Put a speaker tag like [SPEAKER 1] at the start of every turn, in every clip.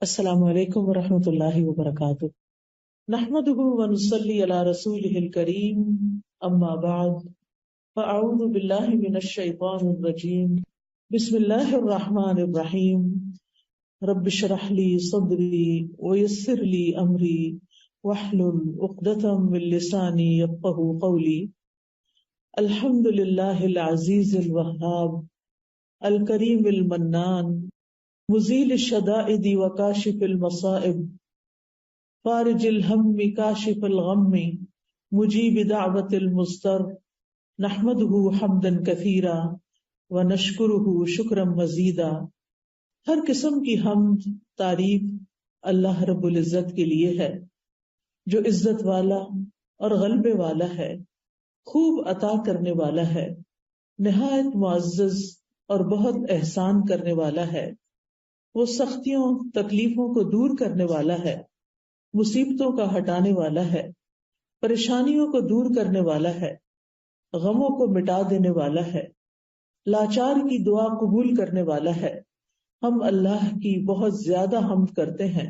[SPEAKER 1] السلام علیکم ورحمۃ اللہ وبرکاتہ۔ نحمده ونصلی علی رسوله الکریم، اما بعد فاعوذ باللہ من الشیطان الرجیم، بسم اللہ الرحمن الرحیم۔ رب اشرح لی صدری ویسر لی امری واحلل عقدۃ من لسانی یفقهوا قولی۔ الحمد للہ العزیز الوہاب الکریم المنان، مزیل الشدائد وکاشف المصائب، فارج الہم کاشف الغم، مجیب دعوت المضطر، نحمدہ حمدا کثیرا ونشکرہ شکرا مزیدا۔ ہر قسم کی حمد تعریف اللہ رب العزت کے لیے ہے، جو عزت والا اور غلبے والا ہے، خوب عطا کرنے والا ہے، نہایت معزز اور بہت احسان کرنے والا ہے۔ وہ سختیوں تکلیفوں کو دور کرنے والا ہے، مصیبتوں کا ہٹانے والا ہے، پریشانیوں کو دور کرنے والا ہے، غموں کو مٹا دینے والا ہے، لاچار کی دعا قبول کرنے والا ہے۔ ہم اللہ کی بہت زیادہ حمد کرتے ہیں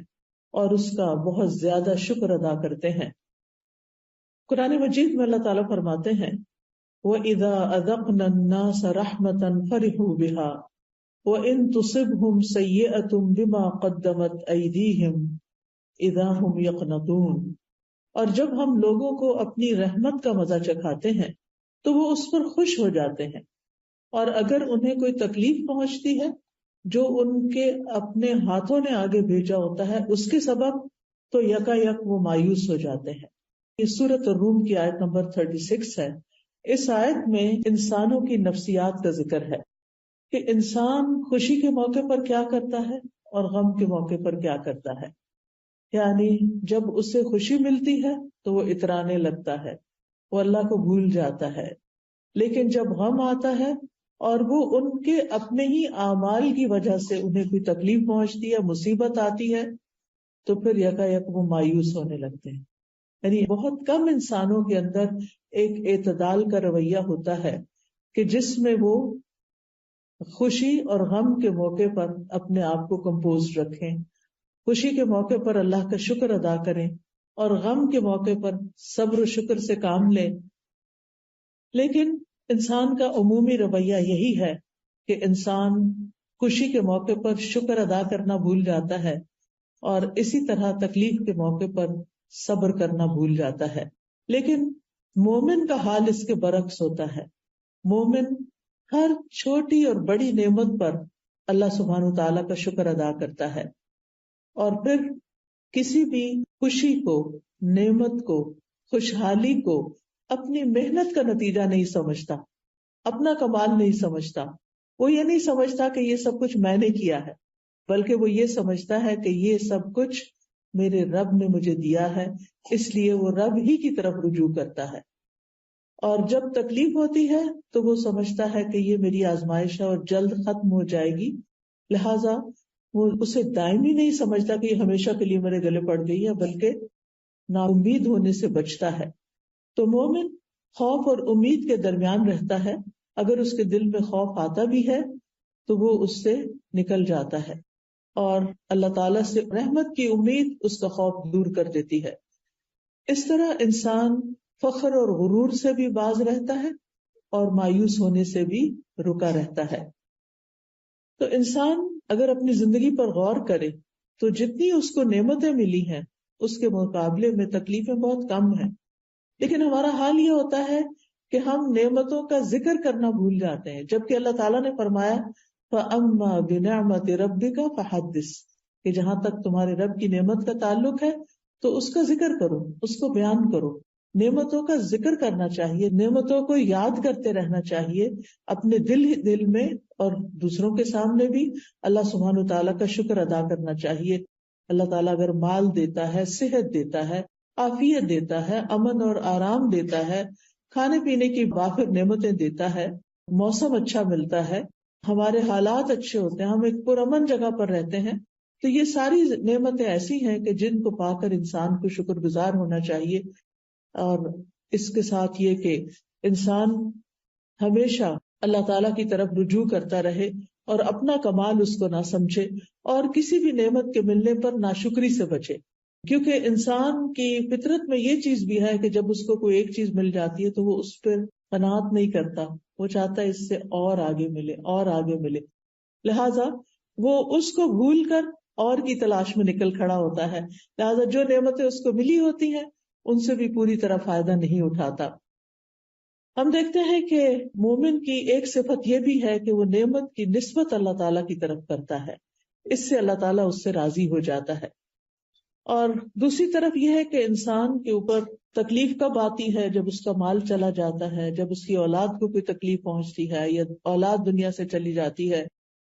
[SPEAKER 1] اور اس کا بہت زیادہ شکر ادا کرتے ہیں۔ قرآن مجید میں اللہ تعالیٰ فرماتے ہیں وَإِذَا أَذَقْنَا النَّاسَ رَحْمَةً فَرِحُوا بِهَا وَإِن تُصِبْهُمْ سَيِّئَةٌ بِمَا قَدَّمَتْ أَيْدِيهِمْ إِذَا هُمْ يَقْنَطُونَ۔ اور جب ہم لوگوں کو اپنی رحمت کا مزہ چکھاتے ہیں تو وہ اس پر خوش ہو جاتے ہیں، اور اگر انہیں کوئی تکلیف پہنچتی ہے جو ان کے اپنے ہاتھوں نے آگے بھیجا ہوتا ہے اس کے سبب، تو یکا یک وہ مایوس ہو جاتے ہیں۔ یہ سورۃ الروم کی آیت نمبر 36 ہے۔ اس آیت میں انسانوں کی نفسیات کا ذکر ہے کہ انسان خوشی کے موقع پر کیا کرتا ہے اور غم کے موقع پر کیا کرتا ہے۔ یعنی جب اسے خوشی ملتی ہے تو وہ اترانے لگتا ہے، وہ اللہ کو بھول جاتا ہے، لیکن جب غم آتا ہے اور وہ ان کے اپنے ہی اعمال کی وجہ سے انہیں کوئی تکلیف پہنچتی ہے، مصیبت آتی ہے، تو پھر یکا یک وہ مایوس ہونے لگتے ہیں۔ یعنی بہت کم انسانوں کے اندر ایک اعتدال کا رویہ ہوتا ہے کہ جس میں وہ خوشی اور غم کے موقع پر اپنے آپ کو کمپوز رکھیں، خوشی کے موقع پر اللہ کا شکر ادا کریں اور غم کے موقع پر صبر و شکر سے کام لیں۔ لیکن انسان کا عمومی رویہ یہی ہے کہ انسان خوشی کے موقع پر شکر ادا کرنا بھول جاتا ہے اور اسی طرح تکلیف کے موقع پر صبر کرنا بھول جاتا ہے۔ لیکن مومن کا حال اس کے برعکس ہوتا ہے۔ مومن ہر چھوٹی اور بڑی نعمت پر اللہ سبحانہ وتعالیٰ کا شکر ادا کرتا ہے، اور پھر کسی بھی خوشی کو، نعمت کو، خوشحالی کو اپنی محنت کا نتیجہ نہیں سمجھتا، اپنا کمال نہیں سمجھتا۔ وہ یہ نہیں سمجھتا کہ یہ سب کچھ میں نے کیا ہے، بلکہ وہ یہ سمجھتا ہے کہ یہ سب کچھ میرے رب نے مجھے دیا ہے، اس لیے وہ رب ہی کی طرف رجوع کرتا ہے۔ اور جب تکلیف ہوتی ہے تو وہ سمجھتا ہے کہ یہ میری آزمائش ہے اور جلد ختم ہو جائے گی، لہٰذا وہ اسے دائمی نہیں سمجھتا کہ یہ ہمیشہ کے لیے میرے گلے پڑ گئی ہے، بلکہ نا امید ہونے سے بچتا ہے۔ تو مومن خوف اور امید کے درمیان رہتا ہے۔ اگر اس کے دل میں خوف آتا بھی ہے تو وہ اس سے نکل جاتا ہے، اور اللہ تعالیٰ سے رحمت کی امید اس کا خوف دور کر دیتی ہے۔ اس طرح انسان فخر اور غرور سے بھی باز رہتا ہے اور مایوس ہونے سے بھی رکا رہتا ہے۔ تو انسان اگر اپنی زندگی پر غور کرے تو جتنی اس کو نعمتیں ملی ہیں اس کے مقابلے میں تکلیفیں بہت کم ہیں، لیکن ہمارا حال یہ ہوتا ہے کہ ہم نعمتوں کا ذکر کرنا بھول جاتے ہیں، جبکہ اللہ تعالیٰ نے فرمایا فَأَمَّا بِنِعْمَةِ رَبِّكَ فَحَدِّثْ، کہ جہاں تک تمہارے رب کی نعمت کا تعلق ہے تو اس کا ذکر کرو، اس کو بیان کرو۔ نعمتوں کا ذکر کرنا چاہیے، نعمتوں کو یاد کرتے رہنا چاہیے، اپنے دل میں اور دوسروں کے سامنے بھی اللہ سبحانہ وتعالیٰ کا شکر ادا کرنا چاہیے۔ اللہ تعالیٰ اگر مال دیتا ہے، صحت دیتا ہے، عافیت دیتا ہے، امن اور آرام دیتا ہے، کھانے پینے کی وافر نعمتیں دیتا ہے، موسم اچھا ملتا ہے، ہمارے حالات اچھے ہوتے ہیں، ہم ایک پرامن جگہ پر رہتے ہیں، تو یہ ساری نعمتیں ایسی ہیں کہ جن کو پا کر انسان کو شکر گزار ہونا چاہیے۔ اور اس کے ساتھ یہ کہ انسان ہمیشہ اللہ تعالیٰ کی طرف رجوع کرتا رہے اور اپنا کمال اس کو نہ سمجھے، اور کسی بھی نعمت کے ملنے پر ناشکری سے بچے، کیونکہ انسان کی فطرت میں یہ چیز بھی ہے کہ جب اس کو کوئی ایک چیز مل جاتی ہے تو وہ اس پر قناعت نہیں کرتا، وہ چاہتا ہے اس سے اور آگے ملے اور آگے ملے، لہذا وہ اس کو بھول کر اور کی تلاش میں نکل کھڑا ہوتا ہے، لہذا جو نعمتیں اس کو ملی ہوتی ہیں ان سے بھی پوری طرح فائدہ نہیں اٹھاتا۔ ہم دیکھتے ہیں کہ مومن کی ایک صفت یہ بھی ہے کہ وہ نعمت کی نسبت اللہ تعالیٰ کی طرف کرتا ہے، اس سے اللہ تعالیٰ اس سے راضی ہو جاتا ہے۔ اور دوسری طرف یہ ہے کہ انسان کے اوپر تکلیف کب آتی ہے؟ جب اس کا مال چلا جاتا ہے، جب اس کی اولاد کو کوئی تکلیف پہنچتی ہے، یا اولاد دنیا سے چلی جاتی ہے،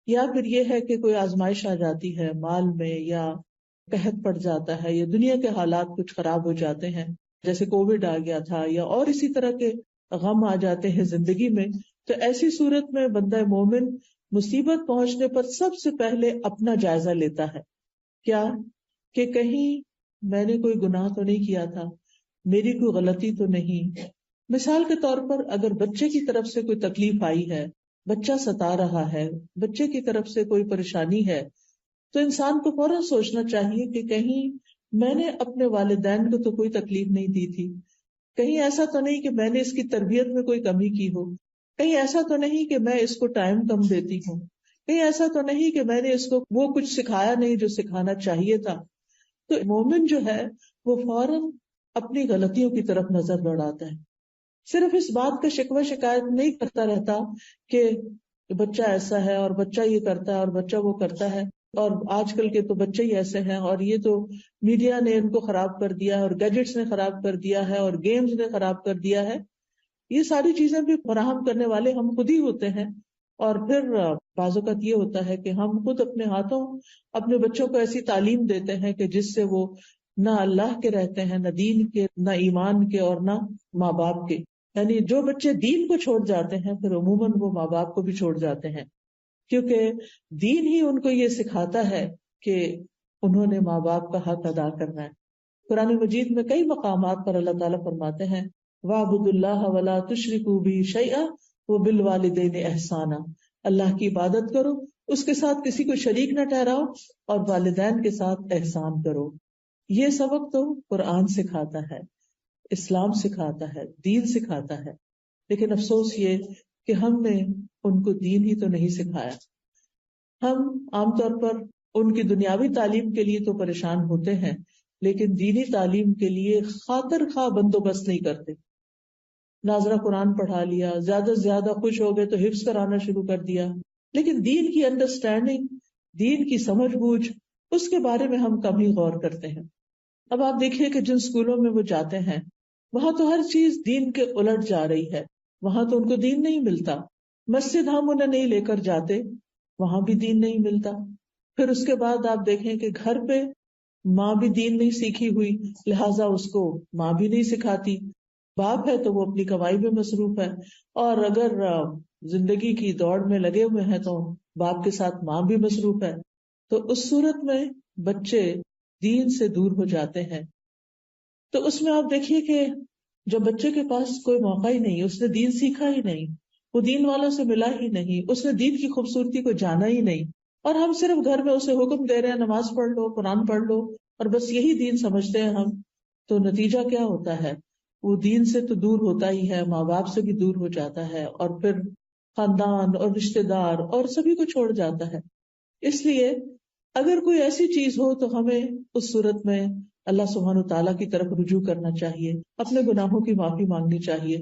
[SPEAKER 1] یا پھر یہ ہے کہ کوئی آزمائش آ جاتی ہے مال میں، یا قحط پڑ جاتا ہے، یا دنیا کے حالات کچھ خراب ہو جاتے ہیں جیسے کووڈ آ گیا تھا، یا اور اسی طرح کے غم آ جاتے ہیں زندگی میں۔ تو ایسی صورت میں بندہ مومن مصیبت پہنچنے پر سب سے پہلے اپنا جائزہ لیتا ہے، کیا کہ کہیں میں نے کوئی گناہ تو نہیں کیا تھا، میری کوئی غلطی تو نہیں۔ مثال کے طور پر اگر بچے کی طرف سے کوئی تکلیف آئی ہے، بچہ ستا رہا ہے، بچے کی طرف سے کوئی پریشانی ہے، تو انسان کو فوراً سوچنا چاہیے کہ کہیں میں نے اپنے والدین کو تو کوئی تکلیف نہیں دی تھی، کہیں ایسا تو نہیں کہ میں نے اس کی تربیت میں کوئی کمی کی ہو، کہیں ایسا تو نہیں کہ میں اس کو ٹائم کم دیتی ہوں، کہیں ایسا تو نہیں کہ میں نے اس کو وہ کچھ سکھایا نہیں جو سکھانا چاہیے تھا۔ تو مومن جو ہے وہ فوراً اپنی غلطیوں کی طرف نظر دوڑاتا ہے، صرف اس بات کا شکوہ شکایت نہیں کرتا رہتا کہ بچہ ایسا ہے اور بچہ یہ کرتا ہے اور بچہ وہ کرتا ہے، اور آج کل کے تو بچے ہی ایسے ہیں، اور یہ تو میڈیا نے ان کو خراب کر دیا ہے، اور گیجٹس نے خراب کر دیا ہے، اور گیمز نے خراب کر دیا ہے۔ یہ ساری چیزیں بھی فراہم کرنے والے ہم خود ہی ہوتے ہیں، اور پھر بعض اوقات یہ ہوتا ہے کہ ہم خود اپنے ہاتھوں اپنے بچوں کو ایسی تعلیم دیتے ہیں کہ جس سے وہ نہ اللہ کے رہتے ہیں، نہ دین کے، نہ ایمان کے، اور نہ ماں باپ کے۔ یعنی جو بچے دین کو چھوڑ جاتے ہیں پھر عموماً وہ ماں باپ کو بھی چھوڑ جاتے ہیں، کیونکہ دین ہی ان کو یہ سکھاتا ہے کہ انہوں نے ماں باپ کا حق ادا کرنا ہے۔ قرآن مجید میں کئی مقامات پر اللہ تعالیٰ فرماتے ہیں وَاعْبُدُوا اللَّهَ وَلَا تُشْرِكُوا بِهِ شَيْئًا وَبِالْوَالِدَيْنِ إِحْسَانًا، اللہ کی عبادت کرو، اس کے ساتھ کسی کو شریک نہ ٹھہراؤ، اور والدین کے ساتھ احسان کرو۔ یہ سبق تو قرآن سکھاتا ہے، اسلام سکھاتا ہے، دین سکھاتا ہے، لیکن افسوس یہ کہ ہم نے ان کو دین ہی تو نہیں سکھایا۔ ہم عام طور پر ان کی دنیاوی تعلیم کے لیے تو پریشان ہوتے ہیں، لیکن دینی تعلیم کے لیے خاطر خواہ بندوبست نہیں کرتے۔ ناظرہ قرآن پڑھا لیا، زیادہ سے زیادہ خوش ہو گئے تو حفظ کرانا شروع کر دیا، لیکن دین کی انڈرسٹینڈنگ، دین کی سمجھ بوجھ، اس کے بارے میں ہم کم ہی غور کرتے ہیں۔ اب آپ دیکھیے کہ جن اسکولوں میں وہ جاتے ہیں وہاں تو ہر چیز دین کے الٹ جا رہی ہے، وہاں تو ان کو دین نہیں ملتا۔ مسجد ہم انہیں نہیں لے کر جاتے، وہاں بھی دین نہیں ملتا۔ پھر اس کے بعد آپ دیکھیں کہ گھر پہ ماں بھی دین نہیں سیکھی ہوئی، لہٰذا اس کو ماں بھی نہیں سکھاتی، باپ ہے تو وہ اپنی کمائی میں مصروف ہے، اور اگر زندگی کی دوڑ میں لگے ہوئے ہیں تو باپ کے ساتھ ماں بھی مصروف ہے، تو اس صورت میں بچے دین سے دور ہو جاتے ہیں۔ تو اس میں آپ دیکھیے کہ جب بچے کے پاس کوئی موقع ہی نہیں، اس نے دین سیکھا ہی نہیں، وہ دین والوں سے ملا ہی نہیں، اس نے دین کی خوبصورتی کو جانا ہی نہیں، اور ہم صرف گھر میں اسے حکم دے رہے ہیں نماز پڑھ لو، قرآن پڑھ لو، اور بس یہی دین سمجھتے ہیں ہم، تو نتیجہ کیا ہوتا ہے؟ وہ دین سے تو دور ہوتا ہی ہے، ماں باپ سے بھی دور ہو جاتا ہے، اور پھر خاندان اور رشتے دار اور سبھی کو چھوڑ جاتا ہے۔ اس لیے اگر کوئی ایسی چیز ہو تو ہمیں اس صورت میں اللہ سبحانہ تعالیٰ کی طرف رجوع کرنا چاہیے، اپنے گناہوں کی معافی مانگنی چاہیے۔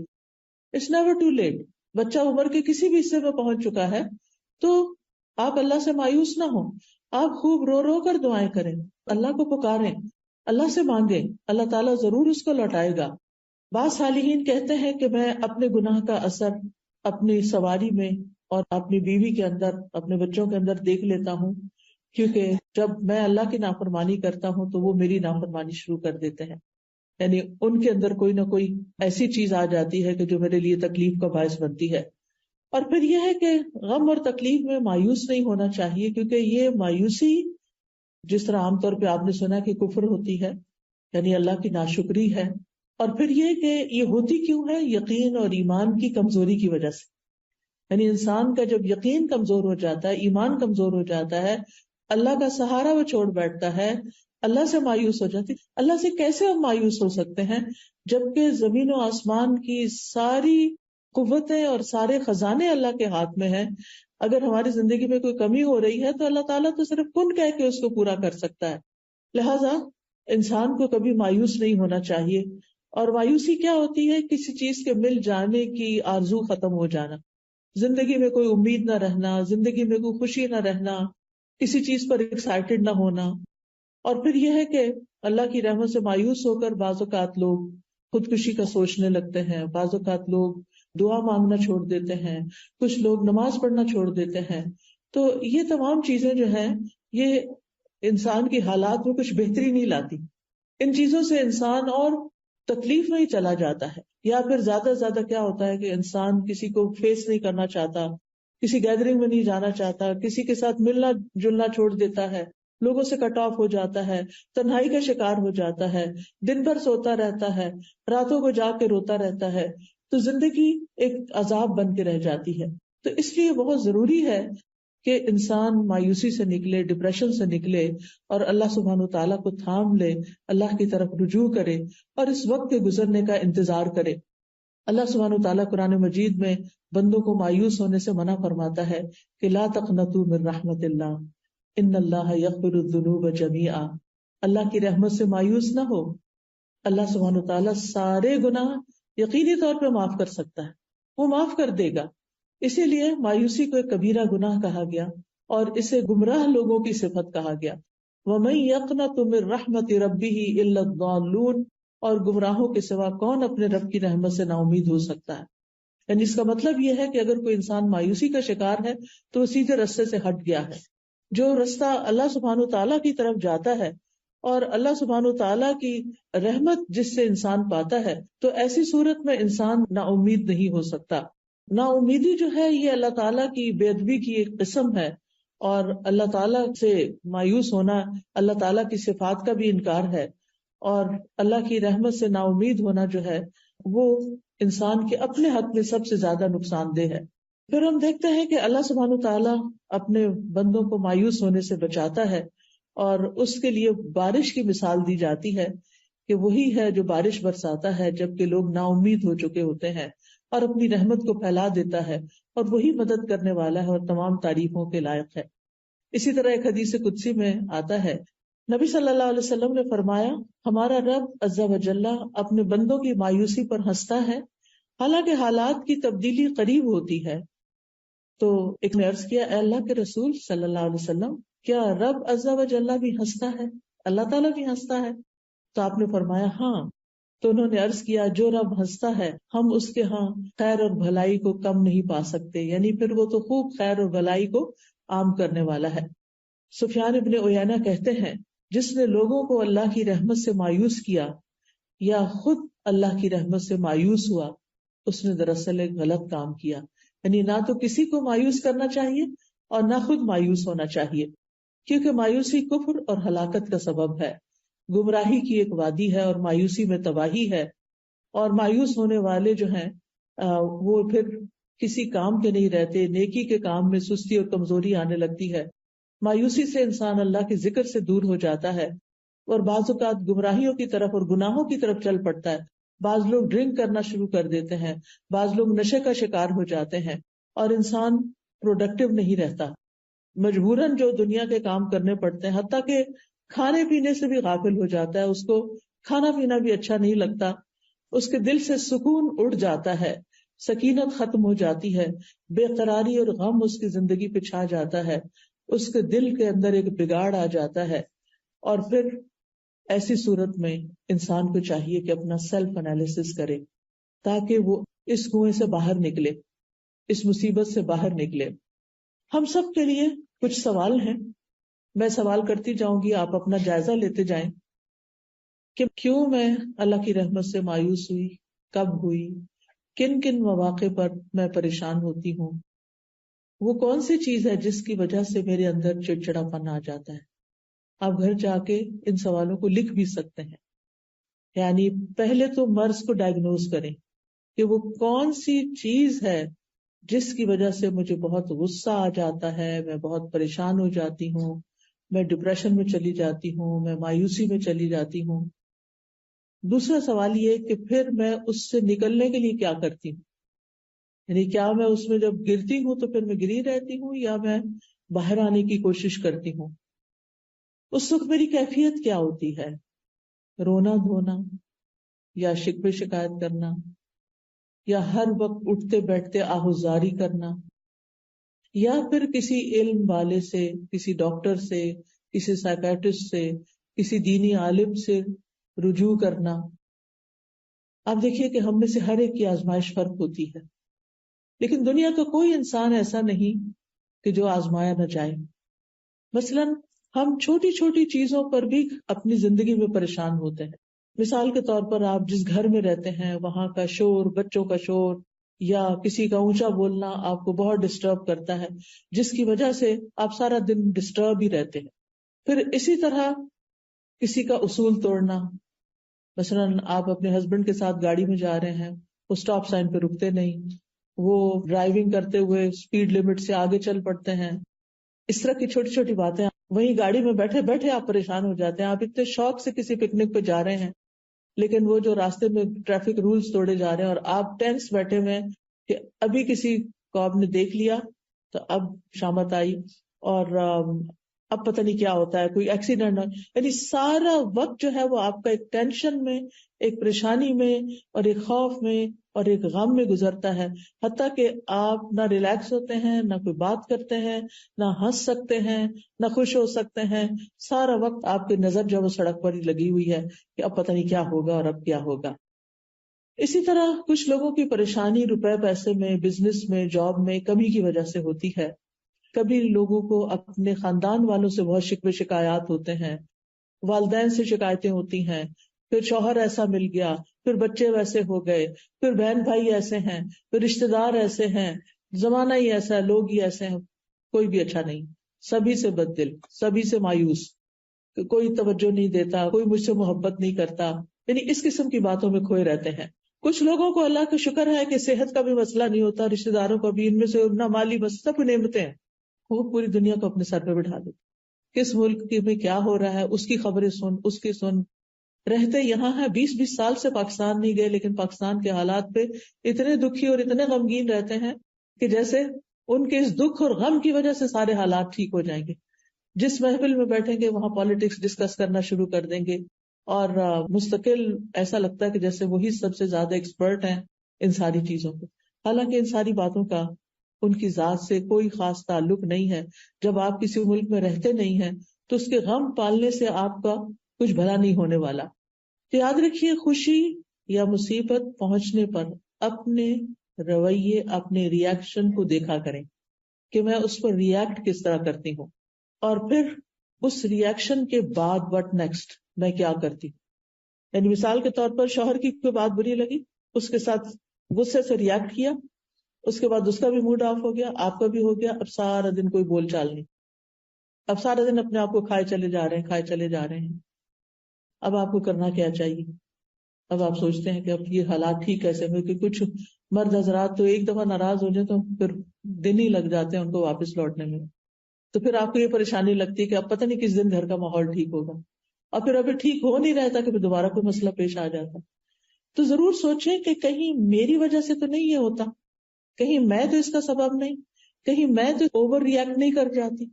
[SPEAKER 1] It's never too late. بچہ عمر کے کسی بھی حصے میں پہنچ چکا ہے تو آپ اللہ سے مایوس نہ ہوں، آپ خوب رو رو کر دعائیں کریں، اللہ کو پکاریں، اللہ سے مانگیں، اللہ تعالیٰ ضرور اس کو لوٹائے گا۔ بعض صالحین کہتے ہیں کہ میں اپنے گناہ کا اثر اپنی سواری میں اور اپنی بیوی کے اندر، اپنے بچوں کے اندر دیکھ لیتا ہوں، کیونکہ جب میں اللہ کی نافرمانی کرتا ہوں تو وہ میری نافرمانی شروع کر دیتے ہیں، یعنی ان کے اندر کوئی نہ کوئی ایسی چیز آ جاتی ہے کہ جو میرے لیے تکلیف کا باعث بنتی ہے۔ اور پھر یہ ہے کہ غم اور تکلیف میں مایوس نہیں ہونا چاہیے، کیونکہ یہ مایوسی جس طرح عام طور پہ آپ نے سنا کہ کفر ہوتی ہے، یعنی اللہ کی ناشکری ہے، اور پھر یہ کہ یہ ہوتی کیوں ہے؟ یقین اور ایمان کی کمزوری کی وجہ سے۔ یعنی انسان کا جب یقین کمزور ہو جاتا ہے، ایمان کمزور ہو جاتا ہے، اللہ کا سہارا وہ چھوڑ بیٹھتا ہے، اللہ سے مایوس ہو جاتی. اللہ سے کیسے ہم مایوس ہو سکتے ہیں جبکہ زمین و آسمان کی ساری قوتیں اور سارے خزانے اللہ کے ہاتھ میں ہیں. اگر ہماری زندگی میں کوئی کمی ہو رہی ہے تو اللہ تعالیٰ تو صرف کن کہہ کے اس کو پورا کر سکتا ہے. لہذا انسان کو کبھی مایوس نہیں ہونا چاہیے. اور مایوسی کیا ہوتی ہے؟ کسی چیز کے مل جانے کی آرزو ختم ہو جانا، زندگی میں کوئی امید نہ رہنا، زندگی میں کوئی خوشی نہ رہنا، کسی چیز پر ایکسائٹڈ نہ ہونا. اور پھر یہ ہے کہ اللہ کی رحمت سے مایوس ہو کر بعض اوقات لوگ خودکشی کا سوچنے لگتے ہیں، بعض اوقات لوگ دعا مانگنا چھوڑ دیتے ہیں، کچھ لوگ نماز پڑھنا چھوڑ دیتے ہیں. تو یہ تمام چیزیں جو ہیں یہ انسان کی حالات میں کچھ بہتری نہیں لاتی. ان چیزوں سے انسان اور تکلیف میں ہی چلا جاتا ہے. یا پھر زیادہ سے زیادہ کیا ہوتا ہے کہ انسان کسی کو فیس نہیں کرنا چاہتا، کسی گیدرنگ میں نہیں جانا چاہتا، کسی کے ساتھ ملنا جلنا چھوڑ دیتا ہے، لوگوں سے کٹ آف ہو جاتا ہے، تنہائی کا شکار ہو جاتا ہے، دن بھر سوتا رہتا ہے، راتوں کو جا کے روتا رہتا ہے. تو زندگی ایک عذاب بن کے رہ جاتی ہے. تو اس لیے بہت ضروری ہے کہ انسان مایوسی سے نکلے، ڈپریشن سے نکلے اور اللہ سبحانہ تعالیٰ کو تھام لے، اللہ کی طرف رجوع کرے اور اس وقت کے گزرنے کا انتظار کرے. اللہ سبحانہ تعالیٰ قرآن مجید میں بندوں کو مایوس ہونے سے منع فرماتا ہے کہ لا تقنطوا من رحمت اللہ ان اللہ یغفر الذنوب جمیعا. اللہ کی رحمت سے مایوس نہ ہو. اللہ سبحانہ تعالیٰ سارے گناہ یقینی طور پہ معاف کر سکتا ہے، وہ معاف کر دے گا. اسی لیے مایوسی کو ایک کبیرہ گناہ کہا گیا اور اسے گمراہ لوگوں کی صفت کہا گیا. وَمَن يَقْنَطُ مِن رَحْمَتِ رَبِّهِ إِلَّا الضَّالُّونَ. اور گمراہوں کے سوا کون اپنے رب کی رحمت سے نا امید ہو سکتا ہے. یعنی اس کا مطلب یہ ہے کہ اگر کوئی انسان مایوسی کا شکار ہے تو وہ سیدھے رستے سے ہٹ گیا ہے. جو رستہ اللہ سبحانہ تعالیٰ کی طرف جاتا ہے اور اللہ سبحانہ تعالیٰ کی رحمت جس سے انسان پاتا ہے، تو ایسی صورت میں انسان نا امید نہیں ہو سکتا. نا امیدی جو ہے یہ اللہ تعالیٰ کی بے ادبی کی ایک قسم ہے، اور اللہ تعالیٰ سے مایوس ہونا اللہ تعالیٰ کی صفات کا بھی انکار ہے. اور اللہ کی رحمت سے نا امید ہونا جو ہے وہ انسان کے اپنے حق میں سب سے زیادہ نقصان دہ ہے. پھر ہم دیکھتے ہیں کہ اللہ سبحانہ تعالیٰ اپنے بندوں کو مایوس ہونے سے بچاتا ہے، اور اس کے لیے بارش کی مثال دی جاتی ہے کہ وہی ہے جو بارش برساتا ہے جبکہ لوگ نا امید ہو چکے ہوتے ہیں، اور اپنی رحمت کو پھیلا دیتا ہے، اور وہی مدد کرنے والا ہے اور تمام تعریفوں کے لائق ہے. اسی طرح ایک حدیث قدسی میں آتا ہے، نبی صلی اللہ علیہ وسلم نے فرمایا، ہمارا رب عز و جل اپنے بندوں کی مایوسی پر ہنستا ہے حالانکہ حالات کی تبدیلی قریب ہوتی ہے. تو ایک نے عرض کیا، اے اللہ کے رسول صلی اللہ علیہ وسلم، کیا رب عز و جل بھی ہنستا ہے؟ اللہ تعالیٰ بھی ہنستا ہے؟ تو آپ نے فرمایا ہاں. تو انہوں نے عرض کیا، جو رب ہنستا ہے ہم اس کے ہاں خیر اور بھلائی کو کم نہیں پا سکتے، یعنی پھر وہ تو خوب خیر اور بھلائی کو عام کرنے والا ہے. سفیان ابن عیینہ کہتے ہیں، جس نے لوگوں کو اللہ کی رحمت سے مایوس کیا یا خود اللہ کی رحمت سے مایوس ہوا، اس نے دراصل ایک غلط کام کیا. یعنی نہ تو کسی کو مایوس کرنا چاہیے اور نہ خود مایوس ہونا چاہیے، کیونکہ مایوسی کفر اور ہلاکت کا سبب ہے، گمراہی کی ایک وادی ہے اور مایوسی میں تباہی ہے. اور مایوس ہونے والے جو ہیں وہ پھر کسی کام کے نہیں رہتے، نیکی کے کام میں سستی اور کمزوری آنے لگتی ہے. مایوسی سے انسان اللہ کے ذکر سے دور ہو جاتا ہے اور بعض اوقات گمراہیوں کی طرف اور گناہوں کی طرف چل پڑتا ہے. بعض لوگ ڈرنک کرنا شروع کر دیتے ہیں، بعض لوگ نشے کا شکار ہو جاتے ہیں، اور انسان پروڈکٹیو نہیں رہتا. مجبوراً جو دنیا کے کام کرنے پڑتے ہیں، حتیٰ کہ کھانے پینے سے بھی غافل ہو جاتا ہے، اس کو کھانا پینا بھی اچھا نہیں لگتا، اس کے دل سے سکون اڑ جاتا ہے، سکینت ختم ہو جاتی ہے، بے قراری اور غم اس کی زندگی پہ چھا جاتا ہے، اس کے دل کے اندر ایک بگاڑ آ جاتا ہے. اور پھر ایسی صورت میں انسان کو چاہیے کہ اپنا سیلف انالیسس کرے تاکہ وہ اس کنویں سے باہر نکلے، اس مصیبت سے باہر نکلے. ہم سب کے لیے کچھ سوال ہیں، میں سوال کرتی جاؤں گی، آپ اپنا جائزہ لیتے جائیں کہ کیوں میں اللہ کی رحمت سے مایوس ہوئی، کب ہوئی، کن کن مواقع پر میں پریشان ہوتی ہوں، وہ کون سی چیز ہے جس کی وجہ سے میرے اندر چڑچڑا پن آ جاتا ہے. آپ گھر جا کے ان سوالوں کو لکھ بھی سکتے ہیں. یعنی پہلے تو مرض کو ڈائگنوز کریں کہ وہ کون سی چیز ہے جس کی وجہ سے مجھے بہت غصہ آ جاتا ہے، میں بہت پریشان ہو جاتی ہوں، میں ڈپریشن میں چلی جاتی ہوں، میں مایوسی میں چلی جاتی ہوں۔ دوسرا سوال یہ کہ پھر میں اس سے نکلنے کے لیے کیا کرتی ہوں، یعنی کیا میں اس میں جب گرتی ہوں تو پھر میں گری رہتی ہوں یا میں باہر آنے کی کوشش کرتی ہوں؟ اس وقت میری کیفیت کیا ہوتی ہے؟ رونا دھونا، یا شکوے شکایت کرنا، یا ہر وقت اٹھتے بیٹھتے آہوزاری کرنا، یا پھر کسی علم والے سے، کسی ڈاکٹر سے، کسی سائیکیٹرسٹ سے، کسی دینی عالم سے رجوع کرنا۔ آپ دیکھیے کہ ہم میں سے ہر ایک کی آزمائش فرق ہوتی ہے، لیکن دنیا کا کوئی انسان ایسا نہیں کہ جو آزمایا نہ جائے۔ مثلاً ہم چھوٹی چھوٹی چیزوں پر بھی اپنی زندگی میں پریشان ہوتے ہیں۔ مثال کے طور پر آپ جس گھر میں رہتے ہیں وہاں کا شور، بچوں کا شور یا کسی کا اونچا بولنا آپ کو بہت ڈسٹرب کرتا ہے، جس کی وجہ سے آپ سارا دن ڈسٹرب ہی رہتے ہیں۔ پھر اسی طرح کسی کا اصول توڑنا، مثلاً آپ اپنے ہسبینڈ کے ساتھ گاڑی میں جا رہے ہیں، وہ اسٹاپ سائن پہ رکتے نہیں، وہ ڈرائیونگ کرتے ہوئے اسپیڈ لمٹ سے آگے چل پڑتے ہیں، اس طرح کی چھوٹی چھوٹی باتیں۔ وہیں گاڑی میں بیٹھے بیٹھے آپ پریشان ہو جاتے ہیں، آپ اتنے شوق سے کسی پکنک پہ جا رہے ہیں لیکن وہ جو راستے میں ٹریفک رولز توڑے جا رہے ہیں اور آپ ٹینس بیٹھے ہوئے ہیں کہ ابھی کسی کو آپ نے دیکھ لیا تو اب شامت آئی اور اب پتہ نہیں کیا ہوتا ہے، کوئی ایکسیڈنٹ ہو، یعنی سارا وقت جو ہے وہ آپ کا ایک ٹینشن میں، ایک پریشانی میں اور ایک خوف میں اور ایک غم میں گزرتا ہے، حتیٰ کہ آپ نہ ریلیکس ہوتے ہیں، نہ کوئی بات کرتے ہیں، نہ ہنس سکتے ہیں، نہ خوش ہو سکتے ہیں۔ سارا وقت آپ کی نظر جو ہے وہ سڑک پر ہی لگی ہوئی ہے کہ اب پتہ نہیں کیا ہوگا اور اب کیا ہوگا۔ اسی طرح کچھ لوگوں کی پریشانی روپے پیسے میں، بزنس میں، جاب میں کمی کی وجہ سے ہوتی ہے۔ کبھی لوگوں کو اپنے خاندان والوں سے بہت شکوے شکایات ہوتے ہیں، والدین سے شکایتیں ہوتی ہیں، پھر شوہر ایسا مل گیا، پھر بچے ویسے ہو گئے، پھر بہن بھائی ایسے ہیں، پھر رشتے دار ایسے ہیں، زمانہ ہی ایسا ہے، لوگ ہی ایسے ہیں، کوئی بھی اچھا نہیں، سبھی سے بد دل، سبھی سے مایوس، کوئی توجہ نہیں دیتا، کوئی مجھ سے محبت نہیں کرتا، یعنی اس قسم کی باتوں میں کھوئے رہتے ہیں۔ کچھ لوگوں کو اللہ کا شکر ہے کہ صحت کا بھی مسئلہ نہیں ہوتا، رشتے داروں کا بھی، ان میں سے نہ مالی بس سب نعمتیں ہیں، وہ پوری دنیا کو اپنے سر پہ بٹھا دیتے، کس ملک میں کیا ہو رہا ہے اس کی خبریں سن، اس کی سن، رہتے یہاں ہیں 20 سال سے پاکستان نہیں گئے لیکن پاکستان کے حالات پہ اتنے دکھی اور اتنے غمگین رہتے ہیں کہ جیسے ان کے اس دکھ اور غم کی وجہ سے سارے حالات ٹھیک ہو جائیں گے۔ جس محفل میں بیٹھیں گے وہاں پالیٹکس ڈسکس کرنا شروع کر دیں گے اور مستقل ایسا لگتا ہے کہ جیسے وہی سب سے زیادہ ایکسپرٹ ہیں ان ساری چیزوں پہ، حالانکہ ان ساری باتوں کا ان کی ذات سے کوئی خاص تعلق نہیں ہے۔ جب آپ کسی ملک میں رہتے نہیں ہیں تو اس کے غم پالنے سے آپ کا کچھ بھلا نہیں ہونے والا۔ تو یاد رکھیے، خوشی یا مصیبت پہنچنے پر اپنے رویے، اپنے ریئیکشن کو دیکھا کریں کہ میں اس پر ریئیکٹ کس طرح کرتی ہوں، اور پھر اس ریئیکشن کے بعد وٹ نیکسٹ، میں کیا کرتی ہوں۔ یعنی مثال کے طور پر شوہر کی کوئی بات بری لگی، اس کے ساتھ غصے سے ریئیکٹ کیا، اس کے بعد اس کا بھی موڈ آف ہو گیا، آپ کا بھی ہو گیا، اب سارا دن کوئی بول چال نہیں، اب سارا دن اپنے آپ کو کھائے چلے جا رہے ہیں، کھائے چلے جا رہے ہیں۔ اب آپ کو کرنا کیا چاہیے؟ اب آپ سوچتے ہیں کہ اب یہ حالات ٹھیک کیسے ہوئے، کہ کچھ مرد حضرات تو ایک دفعہ ناراض ہو جائے تو پھر دن ہی لگ جاتے ہیں ان کو واپس لوٹنے میں، تو پھر آپ کو یہ پریشانی لگتی ہے کہ اب پتہ نہیں کس دن گھر کا ماحول ٹھیک ہوگا، اور پھر ابھی ٹھیک ہو نہیں رہتا کہ پھر دوبارہ کوئی مسئلہ پیش آ جاتا۔ تو ضرور سوچیں کہ کہیں میری وجہ سے تو نہیں یہ ہوتا، کہیں میں تو اس کا سبب نہیں، کہیں میں تو اوور ریئیکٹ نہیں کر جاتی۔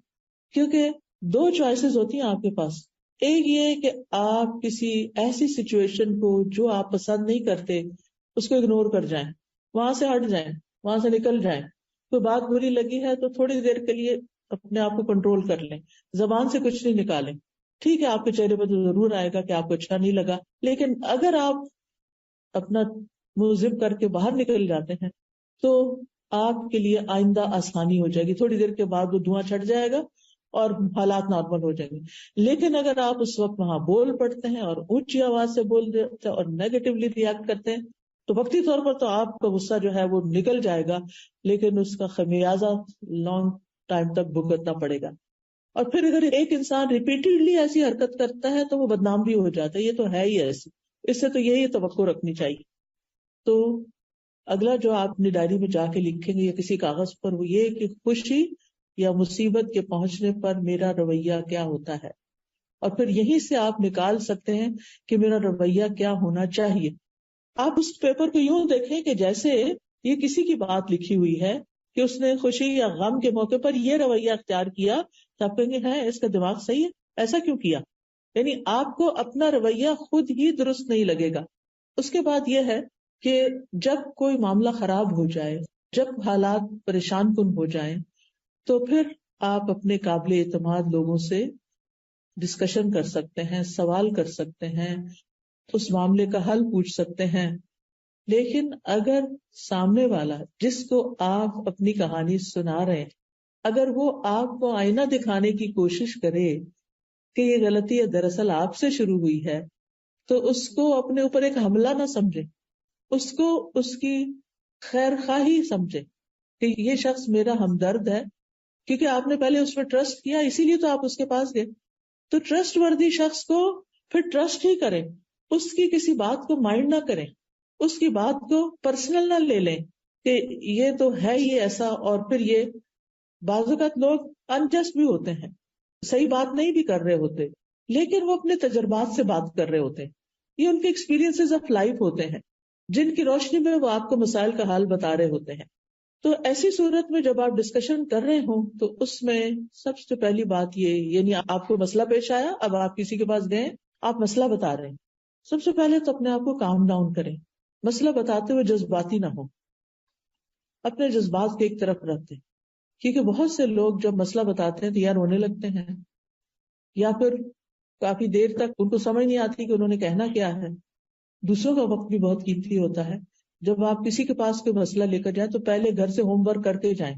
[SPEAKER 1] کیونکہ دو چوائسز ہوتی ہیں آپ کے پاس، ایک یہ کہ آپ کسی ایسی سچویشن کو جو آپ پسند نہیں کرتے اس کو اگنور کر جائیں، وہاں سے ہٹ جائیں، وہاں سے نکل جائیں۔ کوئی بات بری لگی ہے تو تھوڑی دیر کے لیے اپنے آپ کو کنٹرول کر لیں، زبان سے کچھ نہیں نکالیں۔ ٹھیک ہے آپ کے چہرے پر تو ضرور آئے گا کہ آپ کو اچھا نہیں لگا، لیکن اگر آپ اپنا منہ زپ کر کے باہر نکل جاتے ہیں تو آپ کے لیے آئندہ آسانی ہو جائے گی، تھوڑی دیر کے بعد وہ دھواں چھٹ جائے گا اور حالات نارمل ہو جائیں گے۔ لیکن اگر آپ اس وقت وہاں بول پڑتے ہیں اور اونچی آواز سے بول دیتے ہیں اور نیگیٹولی ریئیکٹ کرتے ہیں تو وقتی طور پر تو آپ کا غصہ جو ہے وہ نکل جائے گا، لیکن اس کا خمیازہ لانگ ٹائم تک بھگتنا پڑے گا۔ اور پھر اگر ایک انسان ریپیٹڈلی ایسی حرکت کرتا ہے تو وہ بدنام بھی ہو جاتا ہے، یہ تو ہے ہی ایسی، اس سے تو یہی توقع رکھنی چاہیے۔ تو اگلا جو آپ اپنی ڈائری میں جا کے لکھیں گے یا کسی کاغذ پر، وہ یہ کہ خوشی یا مصیبت کے پہنچنے پر میرا رویہ کیا ہوتا ہے، اور پھر یہیں سے آپ نکال سکتے ہیں کہ میرا رویہ کیا ہونا چاہیے. آپ اس پیپر کو یوں دیکھیں کہ جیسے یہ کسی کی بات لکھی ہوئی ہے کہ اس نے خوشی یا غم کے موقع پر یہ رویہ اختیار کیا، تو آپ کہیں گے ہے اس کا دماغ صحیح ہے، ایسا کیوں کیا؟ یعنی آپ کو اپنا رویہ خود ہی درست نہیں لگے گا. اس کے بعد یہ ہے کہ جب کوئی معاملہ خراب ہو جائے، جب حالات پریشان کن ہو جائیں، تو پھر آپ اپنے قابل اعتماد لوگوں سے ڈسکشن کر سکتے ہیں، سوال کر سکتے ہیں، اس معاملے کا حل پوچھ سکتے ہیں. لیکن اگر سامنے والا جس کو آپ اپنی کہانی سنا رہے ہیں، اگر وہ آپ کو آئینہ دکھانے کی کوشش کرے کہ یہ غلطی دراصل آپ سے شروع ہوئی ہے، تو اس کو اپنے اوپر ایک حملہ نہ سمجھے، اس کو اس کی خیر خواہی سمجھے کہ یہ شخص میرا ہمدرد ہے، کیونکہ آپ نے پہلے اس پر ٹرسٹ کیا، اسی لیے تو آپ اس کے پاس گئے. تو ٹرسٹ وردی شخص کو پھر ٹرسٹ ہی کریں، اس کی کسی بات کو مائنڈ نہ کریں، اس کی بات کو پرسنل نہ لے لیں کہ یہ تو ہے یہ ایسا. اور پھر یہ بعض اوقات لوگ انجسٹ بھی ہوتے ہیں، صحیح بات نہیں بھی کر رہے ہوتے، لیکن وہ اپنے تجربات سے بات کر رہے ہوتے ہیں، یہ ان کے ایکسپیرینسز آف لائف ہوتے ہیں جن کی روشنی میں وہ آپ کو مسائل کا حل بتا رہے ہوتے ہیں. تو ایسی صورت میں جب آپ ڈسکشن کر رہے ہوں تو اس میں سب سے پہلی بات یہ، یعنی آپ کو مسئلہ پیش آیا، اب آپ کسی کے پاس گئے، آپ مسئلہ بتا رہے ہیں، سب سے پہلے تو اپنے آپ کو کام ڈاؤن کریں. مسئلہ بتاتے ہوئے جذباتی نہ ہو، اپنے جذبات کو ایک طرف رکھتے، کیونکہ بہت سے لوگ جب مسئلہ بتاتے ہیں تو یا رونے لگتے ہیں، یا پھر کافی دیر تک ان کو سمجھ نہیں آتی کہ انہوں نے کہنا کیا ہے. دوسروں کا وقت بھی بہت قیمتی ہوتا ہے. جب آپ کسی کے پاس کوئی مسئلہ لے کر جائیں تو پہلے گھر سے ہوم ورک کر کے جائیں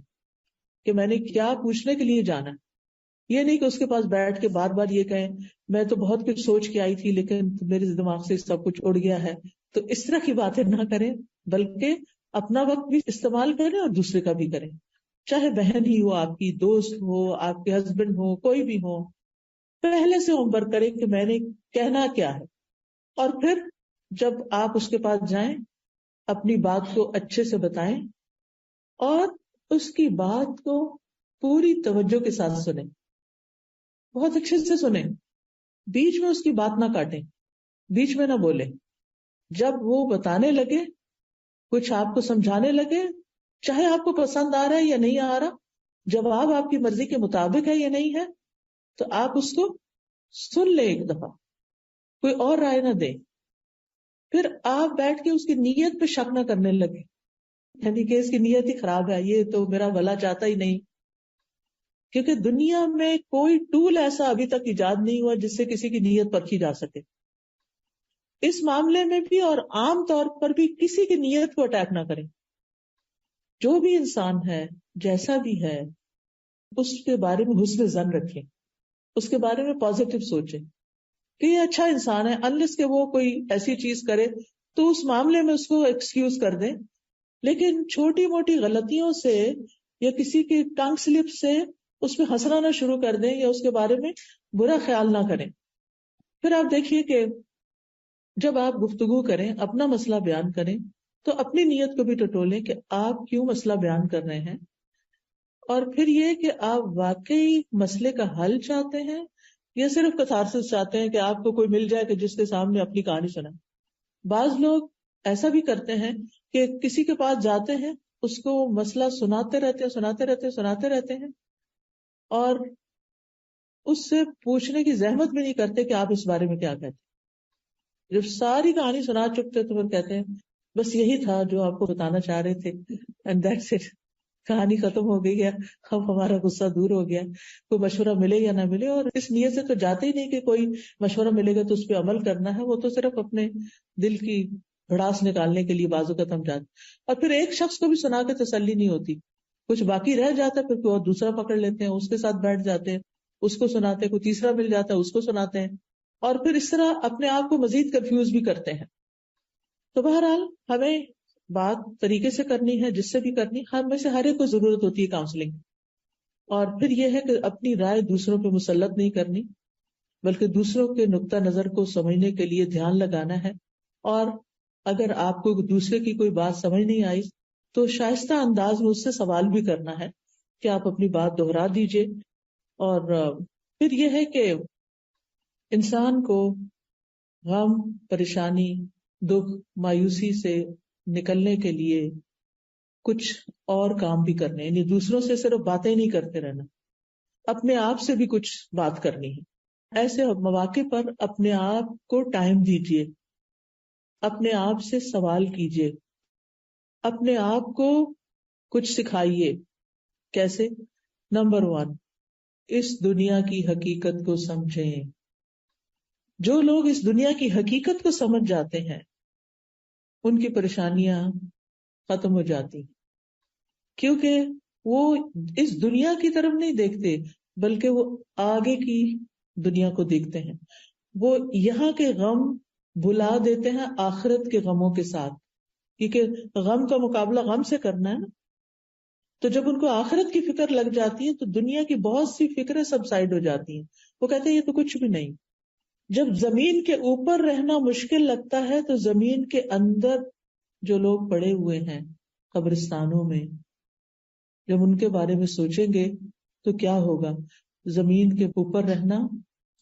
[SPEAKER 1] کہ میں نے کیا پوچھنے کے لیے جانا ہے. یہ نہیں کہ اس کے پاس بیٹھ کے بار بار یہ کہیں میں تو بہت کچھ سوچ کے آئی تھی لیکن میرے دماغ سے سب کچھ اڑ گیا ہے. تو اس طرح کی باتیں نہ کریں، بلکہ اپنا وقت بھی استعمال کریں اور دوسرے کا بھی کریں، چاہے بہن ہی ہو، آپ کی دوست ہو، آپ کے ہسبینڈ ہو، کوئی بھی ہو. پہلے سے ہوم ورک کریں کہ میں نے کہنا کیا ہے، اور پھر جب آپ اس کے پاس جائیں اپنی بات کو اچھے سے بتائیں اور اس کی بات کو پوری توجہ کے ساتھ سنیں، بہت اچھے سے سنیں، بیچ میں اس کی بات نہ کاٹیں، بیچ میں نہ بولیں. جب وہ بتانے لگے، کچھ آپ کو سمجھانے لگے، چاہے آپ کو پسند آ رہا ہے یا نہیں آ رہا، جواب آپ کی مرضی کے مطابق ہے یا نہیں ہے، تو آپ اس کو سن لیں ایک دفعہ، کوئی اور رائے نہ دیں. پھر آپ بیٹھ کے اس کی نیت پہ شک نہ کرنے لگے، یعنی کہ اس کی نیت ہی خراب ہے، یہ تو میرا بھلا چاہتا ہی نہیں. کیونکہ دنیا میں کوئی ٹول ایسا ابھی تک ایجاد نہیں ہوا جس سے کسی کی نیت پرکھی جا سکے. اس معاملے میں بھی اور عام طور پر بھی کسی کی نیت کو اٹیک نہ کریں. جو بھی انسان ہے، جیسا بھی ہے، اس کے بارے میں حسن ظن رکھیں، اس کے بارے میں پازیٹو سوچیں کہ یہ اچھا انسان ہے. انلیس کہ وہ کوئی ایسی چیز کرے تو اس معاملے میں اس کو ایکسکیوز کر دیں، لیکن چھوٹی موٹی غلطیوں سے یا کسی کی ٹنگ سلپ سے اس میں ہنسنا شروع کر دیں یا اس کے بارے میں برا خیال نہ کریں. پھر آپ دیکھیے کہ جب آپ گفتگو کریں، اپنا مسئلہ بیان کریں، تو اپنی نیت کو بھی ٹٹولیں کہ آپ کیوں مسئلہ بیان کر رہے ہیں، اور پھر یہ کہ آپ واقعی مسئلے کا حل چاہتے ہیں یا صرف کتھارسس چاہتے ہیں کہ آپ کو کوئی مل جائے کہ جس کے سامنے اپنی کہانی سنائے. بعض لوگ ایسا بھی کرتے ہیں کہ کسی کے پاس جاتے ہیں، اس کو مسئلہ سناتے رہتے ہیں اور اس سے پوچھنے کی زحمت بھی نہیں کرتے کہ آپ اس بارے میں کیا کہتے ہیں. جب ساری کہانی سنا چکتے تو پھر کہتے ہیں بس یہی تھا جو آپ کو بتانا چاہ رہے تھے، اینڈ دیٹس اٹ، کہانی ختم ہو گئی ہے، اب ہمارا غصہ دور ہو گیا. کوئی مشورہ ملے یا نہ ملے، اور اس نیت سے تو جاتے ہی نہیں کہ کوئی مشورہ ملے گا تو اس پہ عمل کرنا ہے، وہ تو صرف اپنے دل کی بھڑاس نکالنے کے لیے بازو کا تم جاتے. اور پھر ایک شخص کو بھی سنا کے تسلی نہیں ہوتی، کچھ باقی رہ جاتا ہے، پھر کوئی اور دوسرا پکڑ لیتے ہیں، اس کے ساتھ بیٹھ جاتے ہیں، اس کو سناتے ہیں، کوئی تیسرا مل جاتا ہے اس کو سناتے ہیں، اور پھر اس طرح اپنے آپ کو مزید کنفیوز بھی کرتے ہیں. تو بہرحال ہمیں بات طریقے سے کرنی ہے، جس سے بھی کرنی، ہم میں سے ہر ایک کو ضرورت ہوتی ہے کاؤنسلنگ. اور پھر یہ ہے کہ اپنی رائے دوسروں پہ مسلط نہیں کرنی، بلکہ دوسروں کے نقطہ نظر کو سمجھنے کے لیے دھیان لگانا ہے. اور اگر آپ کو دوسرے کی کوئی بات سمجھ نہیں آئی تو شائستہ انداز میں اس سے سوال بھی کرنا ہے کہ آپ اپنی بات دہرا دیجئے. اور پھر یہ ہے کہ انسان کو غم، پریشانی، دکھ، مایوسی سے نکلنے کے لیے کچھ اور کام بھی کرنے، یعنی دوسروں سے صرف باتیں نہیں کرتے رہنا، اپنے آپ سے بھی کچھ بات کرنی ہے. ایسے مواقع پر اپنے آپ کو ٹائم دیجیے، اپنے آپ سے سوال کیجیے، اپنے آپ کو کچھ سکھائیے. کیسے؟ نمبر 1، اس دنیا کی حقیقت کو سمجھیں. جو لوگ اس دنیا کی حقیقت کو سمجھ جاتے ہیں ان کی پریشانیاں ختم ہو جاتی ہیں، کیونکہ وہ اس دنیا کی طرف نہیں دیکھتے بلکہ وہ آگے کی دنیا کو دیکھتے ہیں. وہ یہاں کے غم بھلا دیتے ہیں آخرت کے غموں کے ساتھ، کیونکہ غم کا مقابلہ غم سے کرنا ہے نا. تو جب ان کو آخرت کی فکر لگ جاتی ہے تو دنیا کی بہت سی فکریں سب سائڈ ہو جاتی ہیں. وہ کہتے ہیں یہ تو کچھ بھی نہیں. جب زمین کے اوپر رہنا مشکل لگتا ہے تو زمین کے اندر جو لوگ پڑے ہوئے ہیں قبرستانوں میں، جب ان کے بارے میں سوچیں گے تو کیا ہوگا. زمین کے اوپر رہنا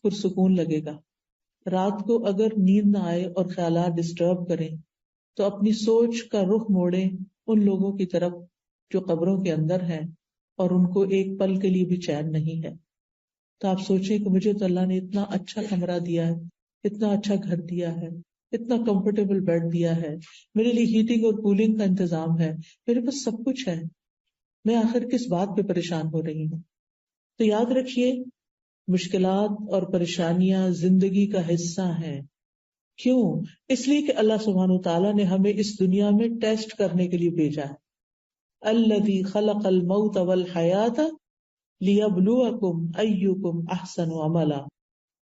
[SPEAKER 1] پرسکون لگے گا. رات کو اگر نیند نہ آئے اور خیالات ڈسٹرب کریں تو اپنی سوچ کا رخ موڑیں ان لوگوں کی طرف جو قبروں کے اندر ہیں اور ان کو ایک پل کے لیے بھی چین نہیں ہے. تو آپ سوچیں کہ مجھے تو اللہ نے اتنا اچھا کمرہ دیا ہے، اتنا اچھا گھر دیا ہے، اتنا کمفرٹیبل بیڈ دیا ہے، میرے لیے ہیٹنگ اور کولنگ کا انتظام ہے، میرے پاس سب کچھ ہے، میں آخر کس بات پہ پریشان ہو رہی ہوں. تو یاد رکھیے مشکلات اور پریشانیاں زندگی کا حصہ ہیں. کیوں؟ اس لیے کہ اللہ سبحانہ وتعالیٰ نے ہمیں اس دنیا میں ٹیسٹ کرنے کے لیے بھیجا ہے. الذی خلق الموت والحیات لیبلوکم ایکم احسن عملا.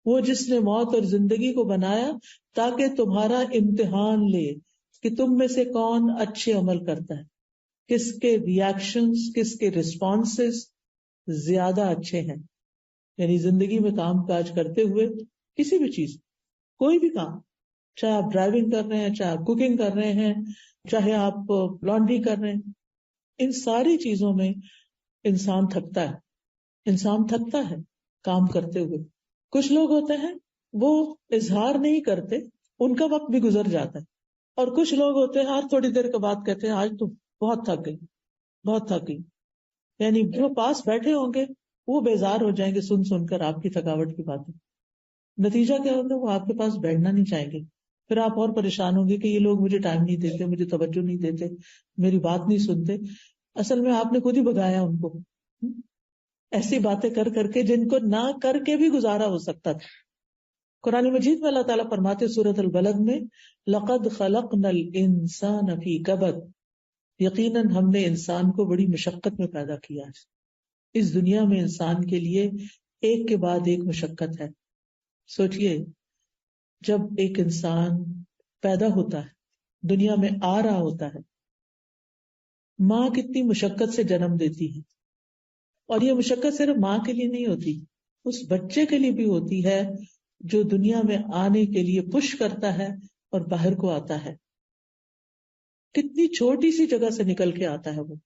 [SPEAKER 1] وہ جس نے موت اور زندگی کو بنایا تاکہ تمہارا امتحان لے کہ تم میں سے کون اچھے عمل کرتا ہے، کس کے ریاکشنز، کس کے رسپانسز زیادہ اچھے ہیں. یعنی زندگی میں کام کاج کرتے ہوئے کسی بھی چیز، کوئی بھی کام، چاہے آپ ڈرائیونگ کر رہے ہیں، چاہے آپ کوکنگ کر رہے ہیں، چاہے آپ لانڈری کر رہے ہیں، ان ساری چیزوں میں انسان تھکتا ہے. انسان تھکتا ہے کام کرتے ہوئے. کچھ لوگ ہوتے ہیں وہ اظہار نہیں کرتے، ان کا وقت بھی گزر جاتا ہے. اور کچھ لوگ ہوتے ہیں ہر تھوڑی دیر کے بعد کہتے ہیں آج تو بہت تھک گئی، بہت تھک گئی. یعنی جو پاس بیٹھے ہوں گے وہ بیزار ہو جائیں گے سن کر آپ کی تھکاوٹ کی باتیں. نتیجہ کیا ہوگا؟ وہ آپ کے پاس بیٹھنا نہیں چاہیں گے. پھر آپ اور پریشان ہوں گے کہ یہ لوگ مجھے ٹائم نہیں دیتے، مجھے توجہ نہیں دیتے، میری بات نہیں سنتے. اصل میں آپ نے خود ہی بگایا ان کو ایسی باتیں کر کر کے جن کو نہ کر کے بھی گزارا ہو سکتا تھا. قرآن مجید میں اللہ تعالیٰ فرماتے سورۃ البلد میں لقد خلقنا الانسان فی کبد، یقیناً ہم نے انسان کو بڑی مشقت میں پیدا کیا ہے. اس دنیا میں انسان کے لیے ایک کے بعد ایک مشقت ہے. سوچئے جب ایک انسان پیدا ہوتا ہے، دنیا میں آ رہا ہوتا ہے، ماں کتنی مشقت سے جنم دیتی ہے. اور یہ مشقت صرف ماں کے لیے نہیں ہوتی، اس بچے کے لیے بھی ہوتی ہے جو دنیا میں آنے کے لیے پش کرتا ہے اور باہر کو آتا ہے. کتنی چھوٹی سی جگہ سے نکل کے آتا ہے وہ.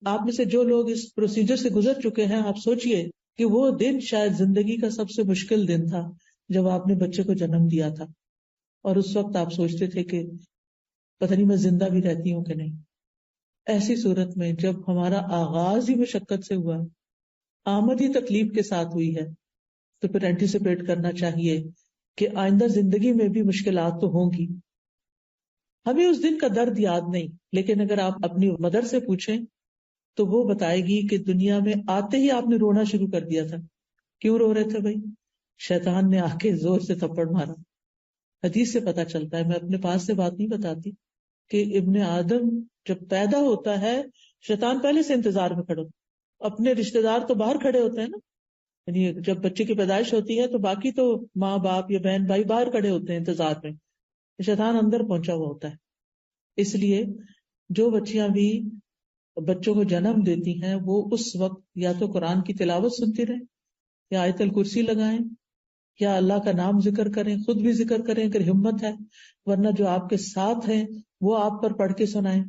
[SPEAKER 1] آپ میں سے جو لوگ اس پروسیجر سے گزر چکے ہیں، آپ سوچئے کہ وہ دن شاید زندگی کا سب سے مشکل دن تھا جب آپ نے بچے کو جنم دیا تھا. اور اس وقت آپ سوچتے تھے کہ پتہ نہیں میں زندہ بھی رہتی ہوں کہ نہیں. ایسی صورت میں جب ہمارا آغاز ہی مشقت سے ہوا، آمد ہی تکلیف کے ساتھ ہوئی ہے، تو پھر اینٹیسپیٹ کرنا چاہیے کہ آئندہ زندگی میں بھی مشکلات تو ہوں گی. ہمیں اس دن کا درد یاد نہیں، لیکن اگر آپ اپنی مدر سے پوچھیں تو وہ بتائے گی کہ دنیا میں آتے ہی آپ نے رونا شروع کر دیا تھا. کیوں رو رہے تھے بھائی؟ شیطان نے آ کے زور سے تھپڑ مارا. حدیث سے پتا چلتا ہے، میں اپنے پاس سے بات نہیں بتاتی، کہ ابن آدم جب پیدا ہوتا ہے شیطان پہلے سے انتظار میں کھڑا. اپنے رشتہ دار تو باہر کھڑے ہوتے ہیں نا، یعنی جب بچے کی پیدائش ہوتی ہے تو باقی تو ماں باپ یا بہن بھائی باہر کھڑے ہوتے ہیں انتظار میں، شیطان اندر پہنچا ہوا ہوتا ہے. اس لیے جو بچیاں بھی بچوں کو جنم دیتی ہیں وہ اس وقت یا تو قرآن کی تلاوت سنتی رہیں یا آیت الکرسی لگائیں یا اللہ کا نام ذکر کریں، خود بھی ذکر کریں اگر ہمت ہے، ورنہ جو آپ کے ساتھ ہیں وہ آپ پر پڑھ کے سنائیں.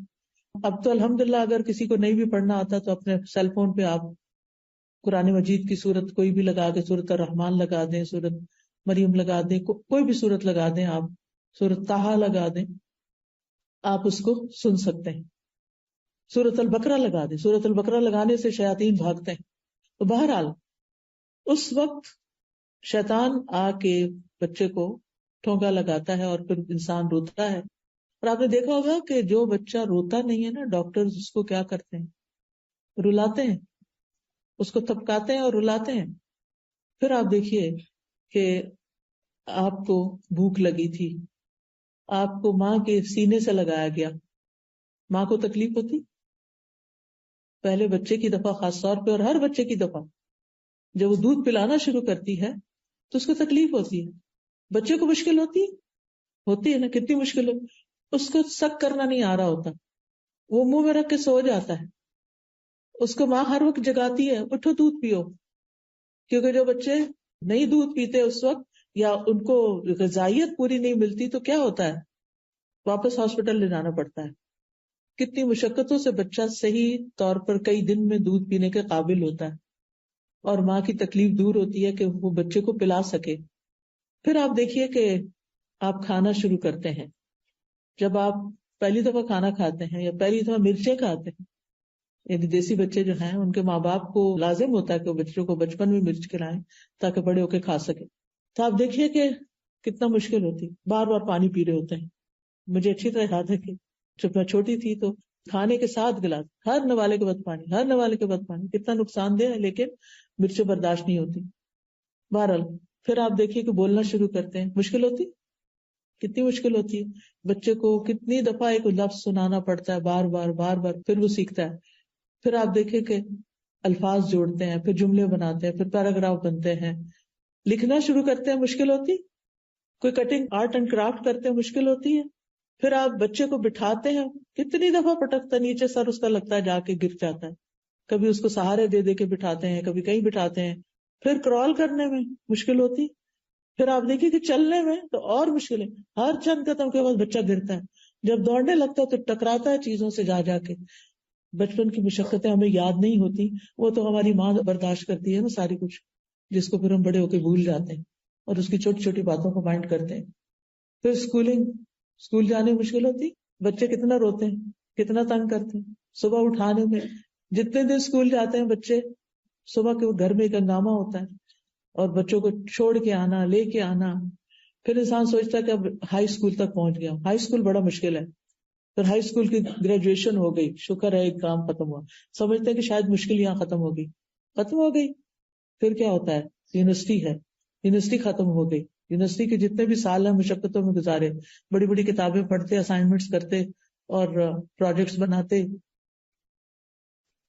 [SPEAKER 1] اب تو الحمدللہ اگر کسی کو نہیں بھی پڑھنا آتا تو اپنے سیل فون پہ آپ قرآن مجید کی صورت کوئی بھی لگا کے، سورۃ الرحمن لگا دیں، سورۃ مریم لگا دیں، کوئی بھی صورت لگا دیں، آپ سورۃ طٰہٰ لگا دیں، آپ اس کو سن سکتے ہیں. سورۃ البقرہ لگا دیں، سورۃ البقرہ لگانے سے شیاطین بھاگتے ہیں. تو بہرحال اس وقت شیطان آ کے بچے کو ٹھونکا لگاتا ہے اور پھر انسان روتا ہے. اور آپ نے دیکھا ہوگا کہ جو بچہ روتا نہیں ہے نا، ڈاکٹر اس کو کیا کرتے ہیں؟ رلاتے ہیں، اس کو تھپکاتے ہیں اور رلاتے ہیں. پھر آپ دیکھیے کہ آپ کو بھوک لگی تھی، آپ کو ماں کے سینے سے لگایا گیا، ماں کو تکلیف ہوتی؟ پہلے بچے کی دفعہ خاص طور پہ، اور ہر بچے کی دفعہ جب وہ دودھ پلانا شروع کرتی ہے تو اس کو تکلیف ہوتی ہے. بچے کو مشکل ہوتی ہے نا، کتنی مشکل ہو. اس کو سک کرنا نہیں آ رہا ہوتا، وہ منہ میں رکھ کے سو جاتا ہے، اس کو ماں ہر وقت جگاتی ہے، اٹھو دودھ پیو. کیونکہ جو بچے نہیں دودھ پیتے اس وقت، یا ان کو غذائیت پوری نہیں ملتی، تو کیا ہوتا ہے؟ واپس ہاسپٹل لے جانا پڑتا ہے. کتنی مشقتوں سے بچہ صحیح طور پر کئی دن میں دودھ پینے کے قابل ہوتا ہے، اور ماں کی تکلیف دور ہوتی ہے کہ وہ بچے کو پلا سکے. پھر آپ دیکھیے کہ آپ کھانا شروع کرتے ہیں. جب آپ پہلی دفعہ کھانا کھاتے ہیں یا پہلی دفعہ مرچیں کھاتے ہیں، یعنی دیسی بچے جو ہیں ان کے ماں باپ کو لازم ہوتا ہے کہ وہ بچوں کو بچپن میں مرچ کھلائیں تاکہ بڑے ہو کے کھا سکے. تو آپ دیکھیے کہ کتنا مشکل ہوتی، بار بار پانی پی رہے ہوتے ہیں. مجھے اچھی طرح یاد ہے کہ جب میں چھوٹی تھی تو کھانے کے ساتھ گلاس، ہر نوالے کے بعد پانی، ہر نوالے کے بعد پانی. کتنا نقصان دہ ہے، لیکن مرچیں برداشت نہیں ہوتی. بہرحال پھر آپ دیکھیے کہ بولنا شروع کرتے ہیں، مشکل ہوتی، کتنی مشکل ہوتی ہے. بچے کو کتنی دفعہ ایک لفظ سنانا پڑتا ہے، بار بار بار بار، پھر وہ سیکھتا ہے. پھر آپ دیکھیں کہ الفاظ جوڑتے ہیں، پھر جملے بناتے ہیں، پھر پیراگراف بنتے ہیں. لکھنا شروع کرتے ہیں، مشکل ہوتی. کوئی کٹنگ آرٹ اینڈ کرافٹ کرتے ہیں، مشکل ہوتی ہے. پھر آپ بچے کو بٹھاتے ہیں، کتنی دفعہ پٹکتا، نیچے سر اس کا لگتا ہے، جا کے گر جاتا ہے. کبھی اس کو سہارے دے دے کے بٹھاتے ہیں، کبھی کہیں بٹھاتے ہیں. پھر کرال کرنے میں مشکل ہوتی. پھر آپ دیکھیے کہ چلنے میں تو اور مشکل ہے، ہر چند قدم کے بعد بچہ گرتا ہے. جب دوڑنے لگتا ہے تو ٹکراتا ہے چیزوں سے جا جا کے. بچپن کی مشقتیں ہمیں یاد نہیں ہوتی، وہ تو ہماری ماں برداشت کرتی ہے نا ساری کچھ، جس کو پھر ہم بڑے ہو کے بھول جاتے ہیں اور اس کی چھوٹی چھوٹی باتوں کو مائنڈ کرتے ہیں. پھر اسکول جانے میں مشکل ہوتی. بچے کتنا روتے ہیں، کتنا تنگ کرتے ہیں. صبح اٹھانے میں، جتنے دن اسکول جاتے ہیں بچے، صبح کے گھر میں ایک ہنگامہ ہوتا ہے، اور بچوں کو چھوڑ کے آنا، لے کے آنا. پھر انسان سوچتا ہے کہ اب ہائی اسکول تک پہنچ گیا. ہائی اسکول بڑا مشکل ہے. پھر ہائی اسکول کی گریجویشن ہو گئی، شکر ہے ایک کام ختم ہوا. سمجھتے ہیں کہ شاید مشکل یہاں ختم ہو گئی. پھر کیا ہوتا ہے؟ یونیورسٹی ہے، یونیورسٹی ختم ہو گئی. یونیورسٹی کے جتنے بھی سال ہیں مشقتوں میں گزارے، بڑی بڑی کتابیں پڑھتے، اسائنمنٹس کرتے اور پروجیکٹس بناتے.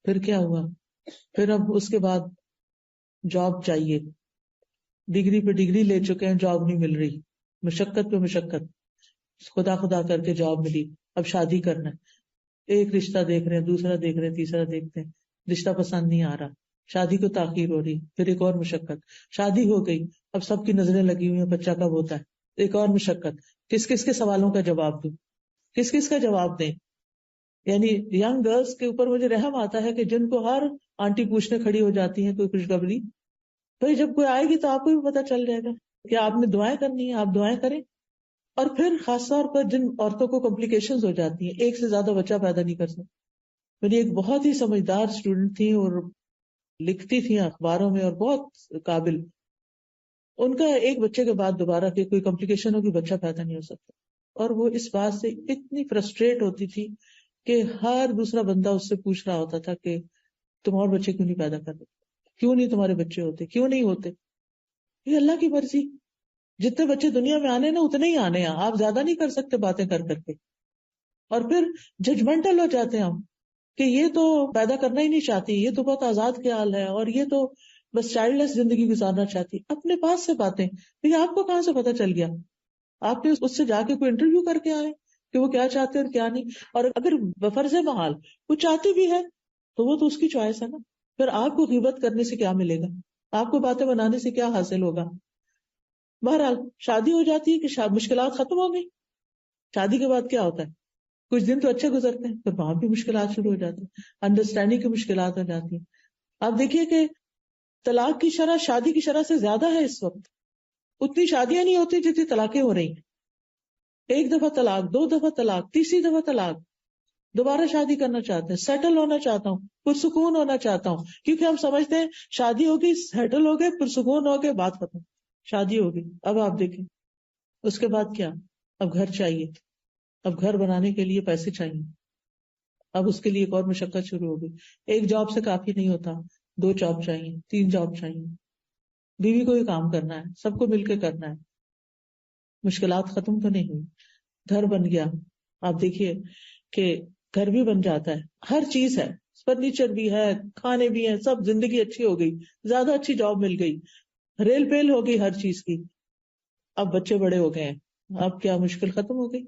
[SPEAKER 1] پھر کیا ہوا؟ پھر اب اس کے بعد جاب چاہیے. ڈگری پہ ڈگری لے چکے ہیں، جاب نہیں مل رہی. مشقت پہ مشقت، خدا کر کے جاب ملی. اب شادی کرنا ہے، ایک رشتہ دیکھ رہے ہیں، دوسرا دیکھ رہے ہیں، تیسرا دیکھتے ہیں، رشتہ پسند نہیں آ رہا. شادی کو تاخیر ہو رہی. پھر ایک اور مشقت، شادی ہو گئی، اب سب کی نظریں لگی ہوئی ہیں بچہ کب ہوتا ہے. ایک اور مشقت، کس کس کے سوالوں کا جواب دوں، کس کس کا جواب دیں. یعنی ینگ گرلس کے اوپر مجھے رحم آتا ہے کہ جن کو ہر آنٹی پوچھنے کھڑی ہو جاتی ہیں کوئی خوشخبری. بھائی جب کوئی آئے گی تو آپ کو بھی پتا چل جائے گا کہ آپ نے دعائیں کرنی ہیں، آپ دعائیں کریں. اور پھر خاص طور پر جن عورتوں کو کمپلیکیشنز ہو جاتی ہیں، ایک سے زیادہ بچہ پیدا نہیں کر سکتی. میری ایک بہت ہی سمجھدار اسٹوڈنٹ تھی اور لکھتی تھی اخباروں میں اور بہت قابل. ان کا ایک بچے کے بعد دوبارہ کہ کوئی کمپلیکیشن ہوگی، بچہ پیدا نہیں ہو سکتا. اور وہ اس بات سے اتنی فرسٹریٹ ہوتی تھی کہ ہر دوسرا بندہ اس سے پوچھ رہا ہوتا تھا کہ تم اور بچے کیوں نہیں پیدا کر رہے، کیوں نہیں تمہارے بچے ہوتے، کیوں نہیں ہوتے. یہ اللہ کی مرضی. جتنے بچے دنیا میں آنے نا اتنے ہی آنے ہیں، آپ زیادہ نہیں کر سکتے باتیں کر کر کے. اور پھر ججمنٹل ہو جاتے ہیں ہم کہ یہ تو پیدا کرنا ہی نہیں چاہتی، یہ تو بہت آزاد خیال ہے، اور یہ تو بس چائلڈ لیس زندگی گزارنا چاہتی. اپنے پاس سے باتیں، یہ آپ کو کہاں سے پتا چل گیا؟ آپ نے اس سے جا کے کوئی انٹرویو کر کے آئے کہ وہ کیا چاہتے ہیں اور کیا نہیں. اور اگر بفرض محال وہ چاہتی بھی ہے تو وہ تو اس کی چوائس ہے نا. پھر آپ کو غیبت کرنے سے کیا ملے گا؟ آپ کو باتیں بنانے سے کیا حاصل ہوگا؟ بہرحال شادی ہو جاتی ہے کہ مشکلات ختم ہو گئی. شادی کے بعد کیا ہوتا ہے؟ کچھ دن تو اچھے گزرتے ہیں، پھر وہاں بھی مشکلات شروع ہو جاتی ہیں، انڈرسٹینڈنگ کی مشکلات ہو جاتی ہیں. آپ دیکھیے کہ طلاق کی شرح شادی کی شرح سے زیادہ ہے اس وقت. اتنی شادیاں نہیں ہوتی جتنی طلاقیں ہو رہی ہیں. ایک دفعہ طلاق، دو دفعہ طلاق، تیسری دفعہ طلاق. دوبارہ شادی کرنا چاہتے ہیں، سیٹل ہونا چاہتا ہوں، پرسکون ہونا چاہتا ہوں، کیونکہ ہم سمجھتے ہیں شادی ہوگی، سیٹل ہو گئے، پرسکون ہو گئے، بات ختم. شادی ہوگی، اب آپ دیکھیں اس کے بعد کیا؟ اب گھر چاہیے، اب گھر بنانے کے لیے پیسے چاہیے، اب اس کے لیے ایک اور مشقت شروع ہوگی. ایک جاب سے کافی نہیں ہوتا، 2 جاب چاہیے، 3 جاب چاہیے. بیوی کو ہی کام کرنا ہے، سب کو مل کے کرنا ہے. مشکلات ختم تو نہیں ہوئی. گھر بن گیا، آپ دیکھیے کہ گھر بھی بن جاتا ہے، ہر چیز ہے، فرنیچر بھی ہے، کھانے بھی ہیں، سب، زندگی اچھی ہو گئی، زیادہ اچھی جاب مل گئی، ریل پیل ہو گئی ہر چیز کی. اب بچے بڑے ہو گئے ہیں، اب کیا مشکل ختم ہو گئی؟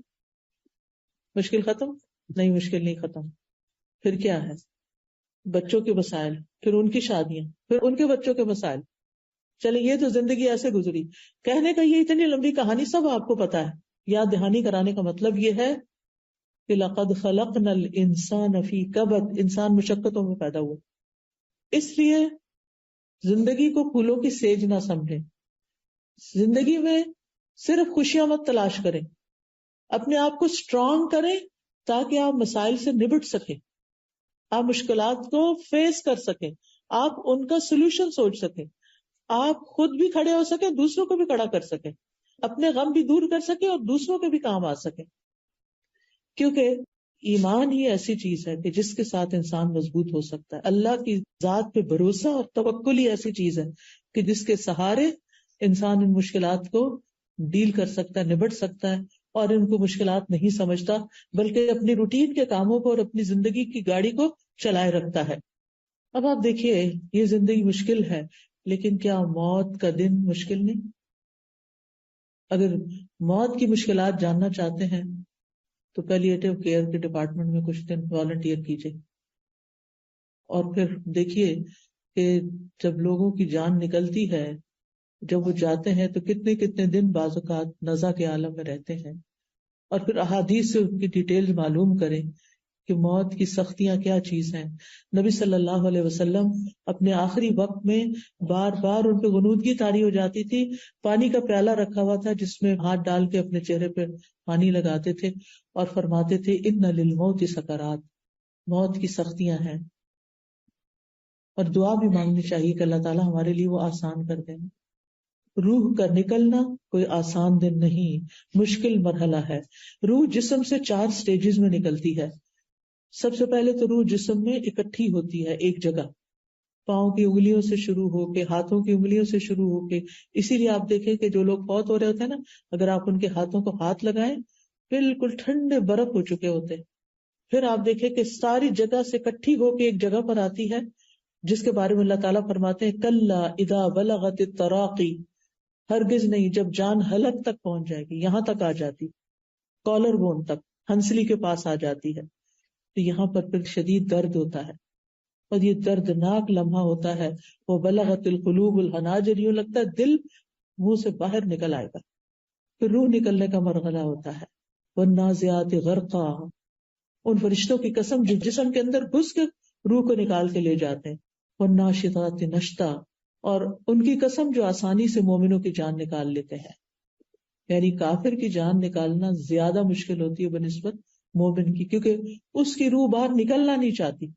[SPEAKER 1] مشکل ختم نہیں، مشکل نہیں ختم. پھر کیا ہے؟ بچوں کے مسائل، پھر ان کی شادیاں، پھر ان کے بچوں کے مسائل. چلے یہ تو زندگی ایسے گزری. کہنے کا یہ اتنی لمبی کہانی سب آپ کو پتا ہے. یاد دہانی کرانے کا مطلب یہ ہے کہ لقد خلقنا الانسان فی کبد، انسان مشقتوں میں پیدا ہوا. اس لیے زندگی کو پھولوں کی سیج نہ سمجھیں. زندگی میں صرف خوشیاں مت تلاش کریں، اپنے آپ کو اسٹرانگ کریں تاکہ آپ مسائل سے نبٹ سکیں، آپ مشکلات کو فیس کر سکیں، آپ ان کا سولوشن سوچ سکیں، آپ خود بھی کھڑے ہو سکیں، دوسروں کو بھی کھڑا کر سکیں، اپنے غم بھی دور کر سکیں اور دوسروں کے بھی کام آ سکیں. کیونکہ ایمان ہی ایسی چیز ہے کہ جس کے ساتھ انسان مضبوط ہو سکتا ہے. اللہ کی ذات پہ بھروسہ اور توکل ہی ایسی چیز ہے کہ جس کے سہارے انسان ان مشکلات کو ڈیل کر سکتا ہے، نبٹ سکتا ہے، اور ان کو مشکلات نہیں سمجھتا بلکہ اپنی روٹین کے کاموں کو اور اپنی زندگی کی گاڑی کو چلائے رکھتا ہے. اب آپ دیکھیے یہ زندگی مشکل ہے، لیکن کیا موت کا دن مشکل نہیں؟ اگر موت کی مشکلات جاننا چاہتے ہیں تو پیلیٹیو کیئر کے ڈپارٹمنٹ میں کچھ دن والنٹیئر کیجیے، اور پھر دیکھیے کہ جب لوگوں کی جان نکلتی ہے، جب وہ جاتے ہیں تو کتنے کتنے دن بعض اوقات نزع کے عالم میں رہتے ہیں، اور پھر احادیث سے ان کی ڈیٹیل معلوم کریں کہ موت کی سختیاں کیا چیز ہیں. نبی صلی اللہ علیہ وسلم اپنے آخری وقت میں بار بار ان پہ غنودگی طاری ہو جاتی تھی، پانی کا پیالہ رکھا ہوا تھا جس میں ہاتھ ڈال کے اپنے چہرے پہ پانی لگاتے تھے اور فرماتے تھے ان للموت سکرات، موت کی سختیاں ہیں. اور دعا بھی مانگنی چاہیے کہ اللہ تعالیٰ ہمارے لیے وہ آسان کر دیں. روح کا نکلنا کوئی آسان دن نہیں، مشکل مرحلہ ہے. روح جسم سے 4 سٹیجز میں نکلتی ہے. سب سے پہلے تو روح جسم میں اکٹھی ہوتی ہے ایک جگہ، پاؤں کی انگلیوں سے شروع ہو کے، ہاتھوں کی انگلیوں سے شروع ہو کے. اسی لیے آپ دیکھیں کہ جو لوگ فوت ہو رہے ہوتے ہیں نا، اگر آپ ان کے ہاتھوں کو ہاتھ لگائیں بالکل ٹھنڈے برف ہو چکے ہوتے. پھر آپ دیکھیں کہ ساری جگہ سے اکٹھی ہو کے ایک جگہ پر آتی ہے جس کے بارے میں اللہ تعالیٰ فرماتے ہیں کلا اذا بلغت التراقی، ہرگز نہیں، جب جان حلق تک پہنچ جائے گی، یہاں تک آ جاتی، کالر بون تک، ہنسلی کے پاس آ جاتی ہے، تو یہاں پر پھر شدید درد ہوتا ہے، اور یہ دردناک لمحہ ہوتا ہے. وہ بلغت القلوب الحناجر، یوں لگتا ہے دل منہ سے باہر نکل آئے گا. پھر روح نکلنے کا مرحلہ ہوتا ہے والنازعات غرقا، ان فرشتوں کی قسم جو جسم کے اندر گھس کے روح کو نکال کے لے جاتے ہیں. والناشطات نشطا، اور ان کی قسم جو آسانی سے مومنوں کی جان نکال لیتے ہیں. یعنی کافر کی جان نکالنا زیادہ مشکل ہوتی ہے بنسبت مومن کی، کیونکہ اس کی روح باہر نکلنا نہیں چاہتی.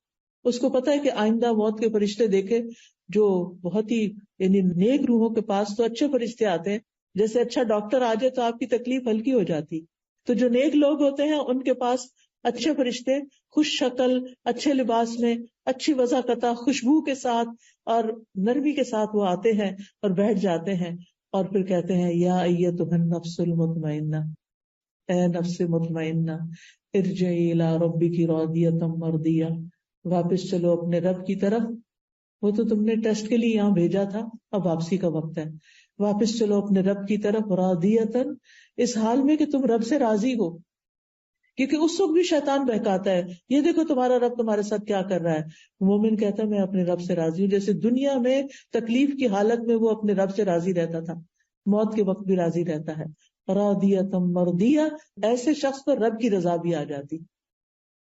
[SPEAKER 1] اس کو پتا ہے کہ آئندہ موت کے فرشتے دیکھے جو بہت ہی یعنی نیک روحوں کے پاس تو اچھے فرشتے آتے ہیں، جیسے اچھا ڈاکٹر آ جائے تو آپ کی تکلیف ہلکی ہو جاتی. تو جو نیک لوگ ہوتے ہیں ان کے پاس اچھے فرشتے خوش شکل، اچھے لباس میں، اچھی وضاحت، خوشبو کے ساتھ اور نرمی کے ساتھ وہ آتے ہیں اور بیٹھ جاتے ہیں، اور پھر کہتے ہیں یا ایتھا النفس المطمئنہ، اے نفس مطمئنہ، ارجعی الی ربک راضیۃ مرضیہ، واپس چلو اپنے رب کی طرف. وہ تو تم نے ٹیسٹ کے لیے یہاں بھیجا تھا، اب واپسی کا وقت ہے. واپس چلو اپنے رب کی طرف راضیۃ، اس حال میں کہ تم رب سے راضی ہو. کیونکہ اس وقت بھی شیطان بہکاتا ہے، یہ دیکھو تمہارا رب تمہارے ساتھ کیا کر رہا ہے. مومن کہتا ہے میں اپنے رب سے راضی ہوں. جیسے دنیا میں تکلیف کی حالت میں وہ اپنے رب سے راضی رہتا تھا، موت کے وقت بھی راضی رہتا ہے. راضیۃ مرضیہ، ایسے شخص پر رب کی رضا بھی آ جاتی.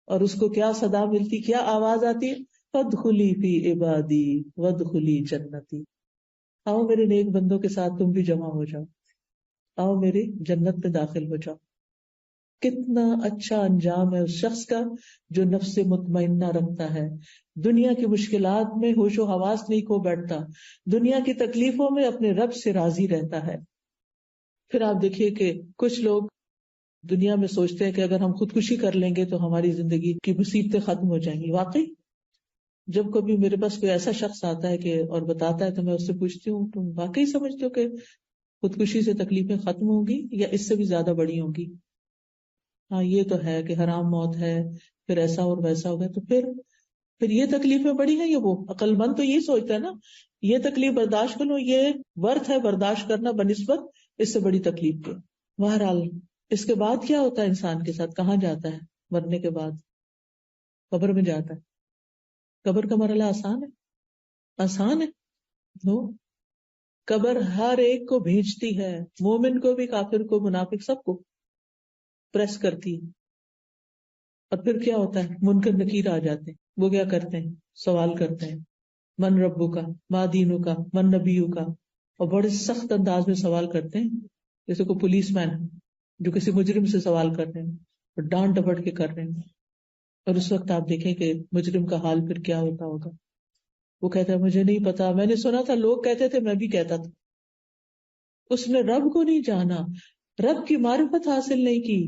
[SPEAKER 1] اور اس کو کیا صدا ملتی، کیا آواز آتی ہے، فادخلی فی عبادی وادخلی جنتی. آؤ میرے نیک بندوں کے ساتھ تم بھی جمع ہو جاؤ، آؤ میری جنت میں داخل ہو جاؤ. کتنا اچھا انجام ہے اس شخص کا جو نفس مطمئنہ رکھتا ہے، دنیا کی مشکلات میں ہوش و حواس نہیں کھو بیٹھتا، دنیا کی تکلیفوں میں اپنے رب سے راضی رہتا ہے. پھر آپ دیکھیے کہ کچھ لوگ دنیا میں سوچتے ہیں کہ اگر ہم خودکشی کر لیں گے تو ہماری زندگی کی مصیبتیں ختم ہو جائیں گی. واقعی جب کبھی میرے پاس کوئی ایسا شخص آتا ہے کہ اور بتاتا ہے تو میں اس سے پوچھتی ہوں تم واقعی سمجھتے ہو کہ خودکشی سے تکلیفیں ختم ہوں گی یا اس سے بھی زیادہ بڑی ہوں گی؟ ہاں یہ تو ہے کہ حرام موت ہے، پھر ایسا اور ویسا ہو گیا، تو پھر یہ تکلیفیں بڑی ہیں. یہ وہ عقل مند تو یہی سوچتا ہے نا، یہ تکلیف برداشت کروں، یہ ورتھ ہے برداشت کرنا بنسبت اس سے بڑی تکلیف کے. بہرحال اس کے بعد کیا ہوتا ہے انسان کے ساتھ، کہاں جاتا ہے مرنے کے بعد؟ قبر میں جاتا ہے. قبر کا مرحلہ آسان ہے؟ آسان ہے؟ نو. قبر ہر ایک کو بھیجتی ہے، مومن کو بھی، کافر کو، منافق، سب کو پریس کرتی ہے. اور پھر کیا ہوتا ہے، منکر نکیر آ جاتے ہیں. وہ کیا کرتے ہیں، سوال کرتے ہیں، من ربو کا، ما دینو کا، من نبیو کا. اور بڑے سخت انداز میں سوال کرتے ہیں، جیسے کوئی پولیس مین جو کسی مجرم سے سوال کر رہے ہیں اور ڈانٹ ڈپٹ کے کر رہے ہیں. اور اس وقت آپ دیکھیں کہ مجرم کا حال پھر کیا ہوتا ہوگا. وہ کہتا ہے مجھے نہیں پتا، میں نے سنا تھا، لوگ کہتے تھے، میں بھی کہتا تھا. اس نے رب کو نہیں جانا، رب کی معرفت حاصل نہیں کی،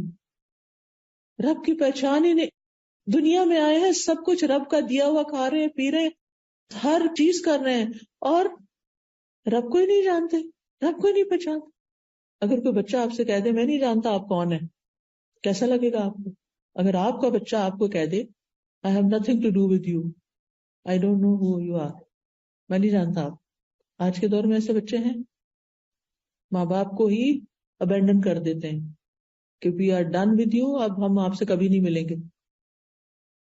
[SPEAKER 1] رب کی پہچان ہی نہیں. دنیا میں آئے ہیں، سب کچھ رب کا دیا ہوا کھا رہے ہیں، پی رہے ہیں، ہر چیز کر رہے ہیں، اور رب کو ہی نہیں جانتے، رب کو ہی نہیں پہچانتے. اگر کوئی بچہ آپ سے کہہ دے میں نہیں جانتا آپ کون ہیں، کیسا لگے گا آپ کو؟ اگر آپ کا بچہ آپ کو کہہ دے I have nothing to do with you, I don't know who you are، میں نہیں جانتا آپ. آج کے دور میں ایسے بچے ہیں، ماں باپ کو ہی ابینڈن کر دیتے ہیں کہ we are done with you، اب ہم آپ سے کبھی نہیں ملیں گے.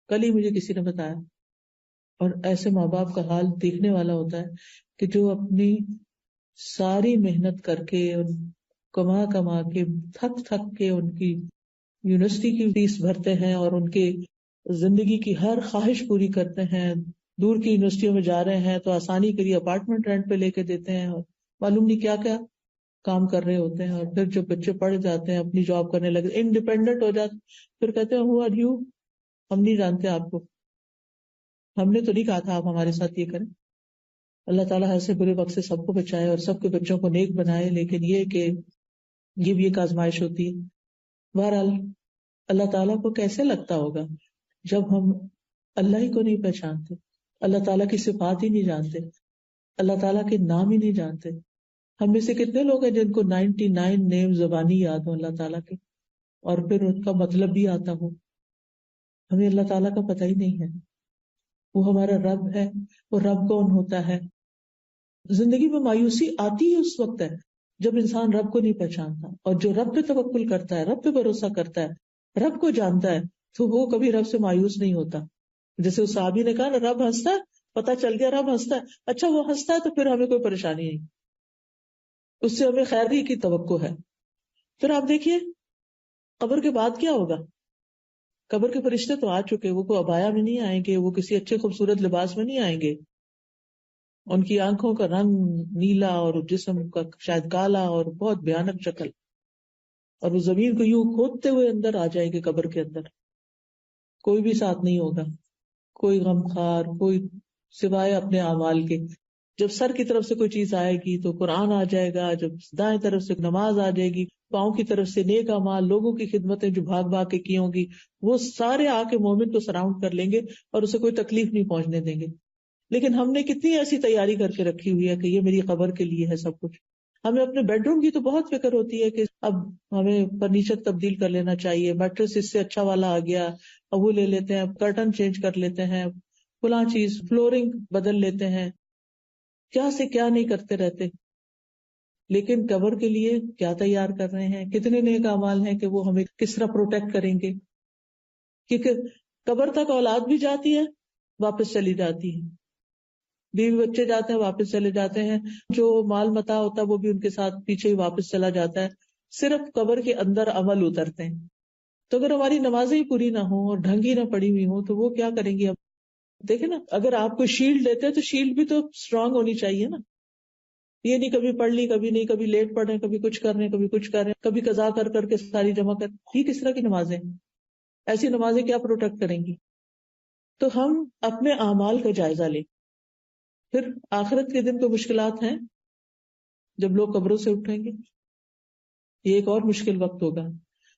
[SPEAKER 1] کل ہی مجھے کسی نے بتایا. اور ایسے ماں باپ کا حال دیکھنے والا ہوتا ہے کہ جو اپنی ساری محنت کر کے، کما کما کے، تھک تھک کے ان کی یونیورسٹی کی فیس بھرتے ہیں اور ان کے زندگی کی ہر خواہش پوری کرتے ہیں. دور کی یونیورسٹیوں میں جا رہے ہیں تو آسانی کے لیے اپارٹمنٹ رینٹ پہ لے کے دیتے ہیں، اور معلوم نہیں کیا کیا کام کر رہے ہوتے ہیں. اور پھر جب بچے پڑھ جاتے ہیں، اپنی جاب کرنے لگے، انڈیپینڈنٹ ہو جاتے، پھر کہتے ہیں ہو آر یو، ہم نہیں جانتے آپ کو، ہم نے تو نہیں کہا تھا آپ ہمارے ساتھ یہ کریں. اللہ تعالیٰ ایسے برے وقت سے سب کو بچائے اور سب کے بچوں کو نیک بنائے. لیکن یہ کہ یہ بھی ایک آزمائش ہوتی ہے. بہرحال اللہ تعالیٰ کو کیسے لگتا ہوگا جب ہم اللہ ہی کو نہیں پہچانتے، اللہ تعالیٰ کی صفات ہی نہیں جانتے، اللہ تعالیٰ کے نام ہی نہیں جانتے. ہم میں سے کتنے لوگ ہیں جن کو 99 نیم زبانی یاد ہو اللہ تعالیٰ کے، اور پھر ان کا مطلب بھی آتا ہو. ہمیں اللہ تعالیٰ کا پتہ ہی نہیں ہے. وہ ہمارا رب ہے. وہ رب کون ہوتا ہے؟ زندگی میں مایوسی آتی ہی اس وقت ہے جب انسان رب کو نہیں پہچانتا. اور جو رب پہ توکل کرتا ہے، رب پہ بھروسہ کرتا ہے، رب کو جانتا ہے، تو وہ کبھی رب سے مایوس نہیں ہوتا. جیسے اس صحابی نے کہا نا، رب ہنستا ہے، پتا چل گیا رب ہنستا ہے، اچھا وہ ہنستا ہے تو پھر ہمیں کوئی پریشانی نہیں، اس سے ہمیں خیر ہی کی توقع ہے. پھر آپ دیکھیے قبر کے بعد کیا ہوگا. قبر کے فرشتے تو آ چکے، وہ کوئی عبایا میں نہیں آئیں گے، وہ کسی اچھے خوبصورت لباس میں نہیں آئیں گے. ان کی آنکھوں کا رنگ نیلا اور جسم کا شاید کالا اور بہت بھیانک شکل، اور وہ زمین کو یوں کھودتے ہوئے اندر آ جائیں گے قبر کے اندر. کوئی بھی ساتھ نہیں ہوگا، کوئی غمخوار، کوئی سوائے اپنے اعمال کے. جب سر کی طرف سے کوئی چیز آئے گی تو قرآن آ جائے گا، جب دائیں طرف سے نماز آ جائے گی، پاؤں کی طرف سے نیک اعمال، لوگوں کی خدمتیں جو بھاگ بھاگ کے کی ہوں گی، وہ سارے آ کے مومن کو سراؤنڈ کر لیں گے اور اسے کوئی تکلیف نہیں پہنچنے دیں گے. لیکن ہم نے کتنی ایسی تیاری کر کے رکھی ہوئی ہے کہ یہ میری قبر کے لیے ہے سب کچھ. ہمیں اپنے بیڈ روم کی تو بہت فکر ہوتی ہے کہ اب ہمیں فرنیچر تبدیل کر لینا چاہیے، میٹرس اس سے اچھا والا آ گیا، اب وہ لے لیتے ہیں، کرٹن چینج کر لیتے ہیں، فلاں چیز فلورنگ بدل لیتے ہیں، کیا سے کیا نہیں کرتے رہتے. لیکن قبر کے لیے کیا تیار کر رہے ہیں، کتنے نیک اعمال ہیں کہ وہ ہمیں کس طرح پروٹیکٹ کریں گے. کیونکہ قبر تک اولاد بھی جاتی ہے، واپس چلی جاتی ہے. بیوی بچے جاتے ہیں واپس چلے جاتے ہیں، جو مال متاع ہوتا ہے وہ بھی ان کے ساتھ پیچھے ہی واپس چلا جاتا ہے، صرف قبر کے اندر عمل اترتے ہیں. تو اگر ہماری نمازیں ہی پوری نہ ہوں اور ڈھنگ ہی نہ پڑی ہوئی ہوں تو وہ کیا کریں گی؟ اب دیکھیں نا، اگر آپ کو شیلڈ لیتے ہیں تو شیلڈ بھی تو اسٹرانگ ہونی چاہیے نا. یہ نہیں کبھی پڑھ لی کبھی نہیں، کبھی لیٹ پڑھ رہے ہیں کبھی کچھ کر رہے ہیں کبھی کچھ کر رہے ہیں، کبھی قضا کر کر کے ساری جمع کر. یہ کس طرح کی نمازیں ہیں؟ ایسی نمازیں کیا پروٹیکٹ کریں گی؟ تو ہم اپنے اعمال کا جائزہ لیں. پھر آخرت کے دن کو مشکلات ہیں جب لوگ قبروں سے اٹھیں گے. یہ ایک اور مشکل وقت ہوگا.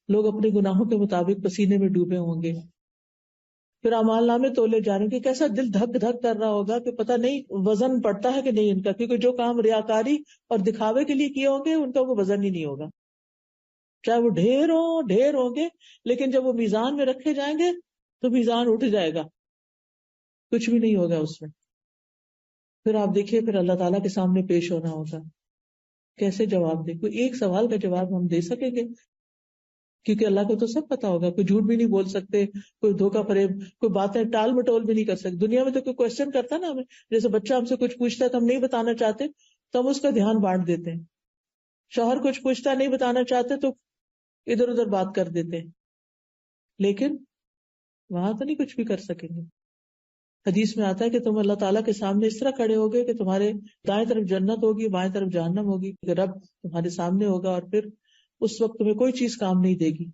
[SPEAKER 1] لوگ اپنے گناہوں کے مطابق پسینے میں ڈوبے ہوں گے. پھر اعمال نامے تولے جا رہے ہیں کہ کیسا دل دھک دھک کر رہا ہوگا کہ پتہ نہیں وزن پڑتا ہے کہ نہیں ان کا، کیونکہ جو کام ریاکاری اور دکھاوے کے لیے کیے ہوں گے ان کا وہ وزن ہی نہیں ہوگا. چاہے وہ ڈھیر ہوں گے، لیکن جب وہ میزان میں رکھے جائیں گے تو میزان اٹھ جائے گا، کچھ بھی نہیں ہوگا اس میں. پھر آپ دیکھیے پھر اللہ تعالیٰ کے سامنے پیش ہونا ہوگا. کیسے جواب دے؟ کوئی ایک سوال کا جواب ہم دے سکیں گے؟ کیونکہ اللہ کو تو سب پتا ہوگا. کوئی جھوٹ بھی نہیں بول سکتے، کوئی دھوکہ فریب، کوئی باتیں ٹال مٹول بھی نہیں کر سکتے. دنیا میں تو کوئی کوشچن کرتا ہے نا ہمیں، جیسے بچہ ہم سے کچھ پوچھتا ہے تو ہم نہیں بتانا چاہتے تو ہم اس کا دھیان بانٹ دیتے ہیں. شوہر کچھ پوچھتا ہے نہیں بتانا چاہتے تو ادھر ادھر بات کر دیتے ہیں. لیکن وہاں تو نہیں کچھ بھی کر سکیں گے. حدیث میں آتا ہے کہ تم اللہ تعالیٰ کے سامنے اس طرح کھڑے ہوگے کہ تمہارے دائیں طرف جنت ہوگی، بائیں طرف جہنم ہوگی. رب تمہارے سامنے ہوگا اور پھر اس وقت تمہیں کوئی چیز کام نہیں دے گی.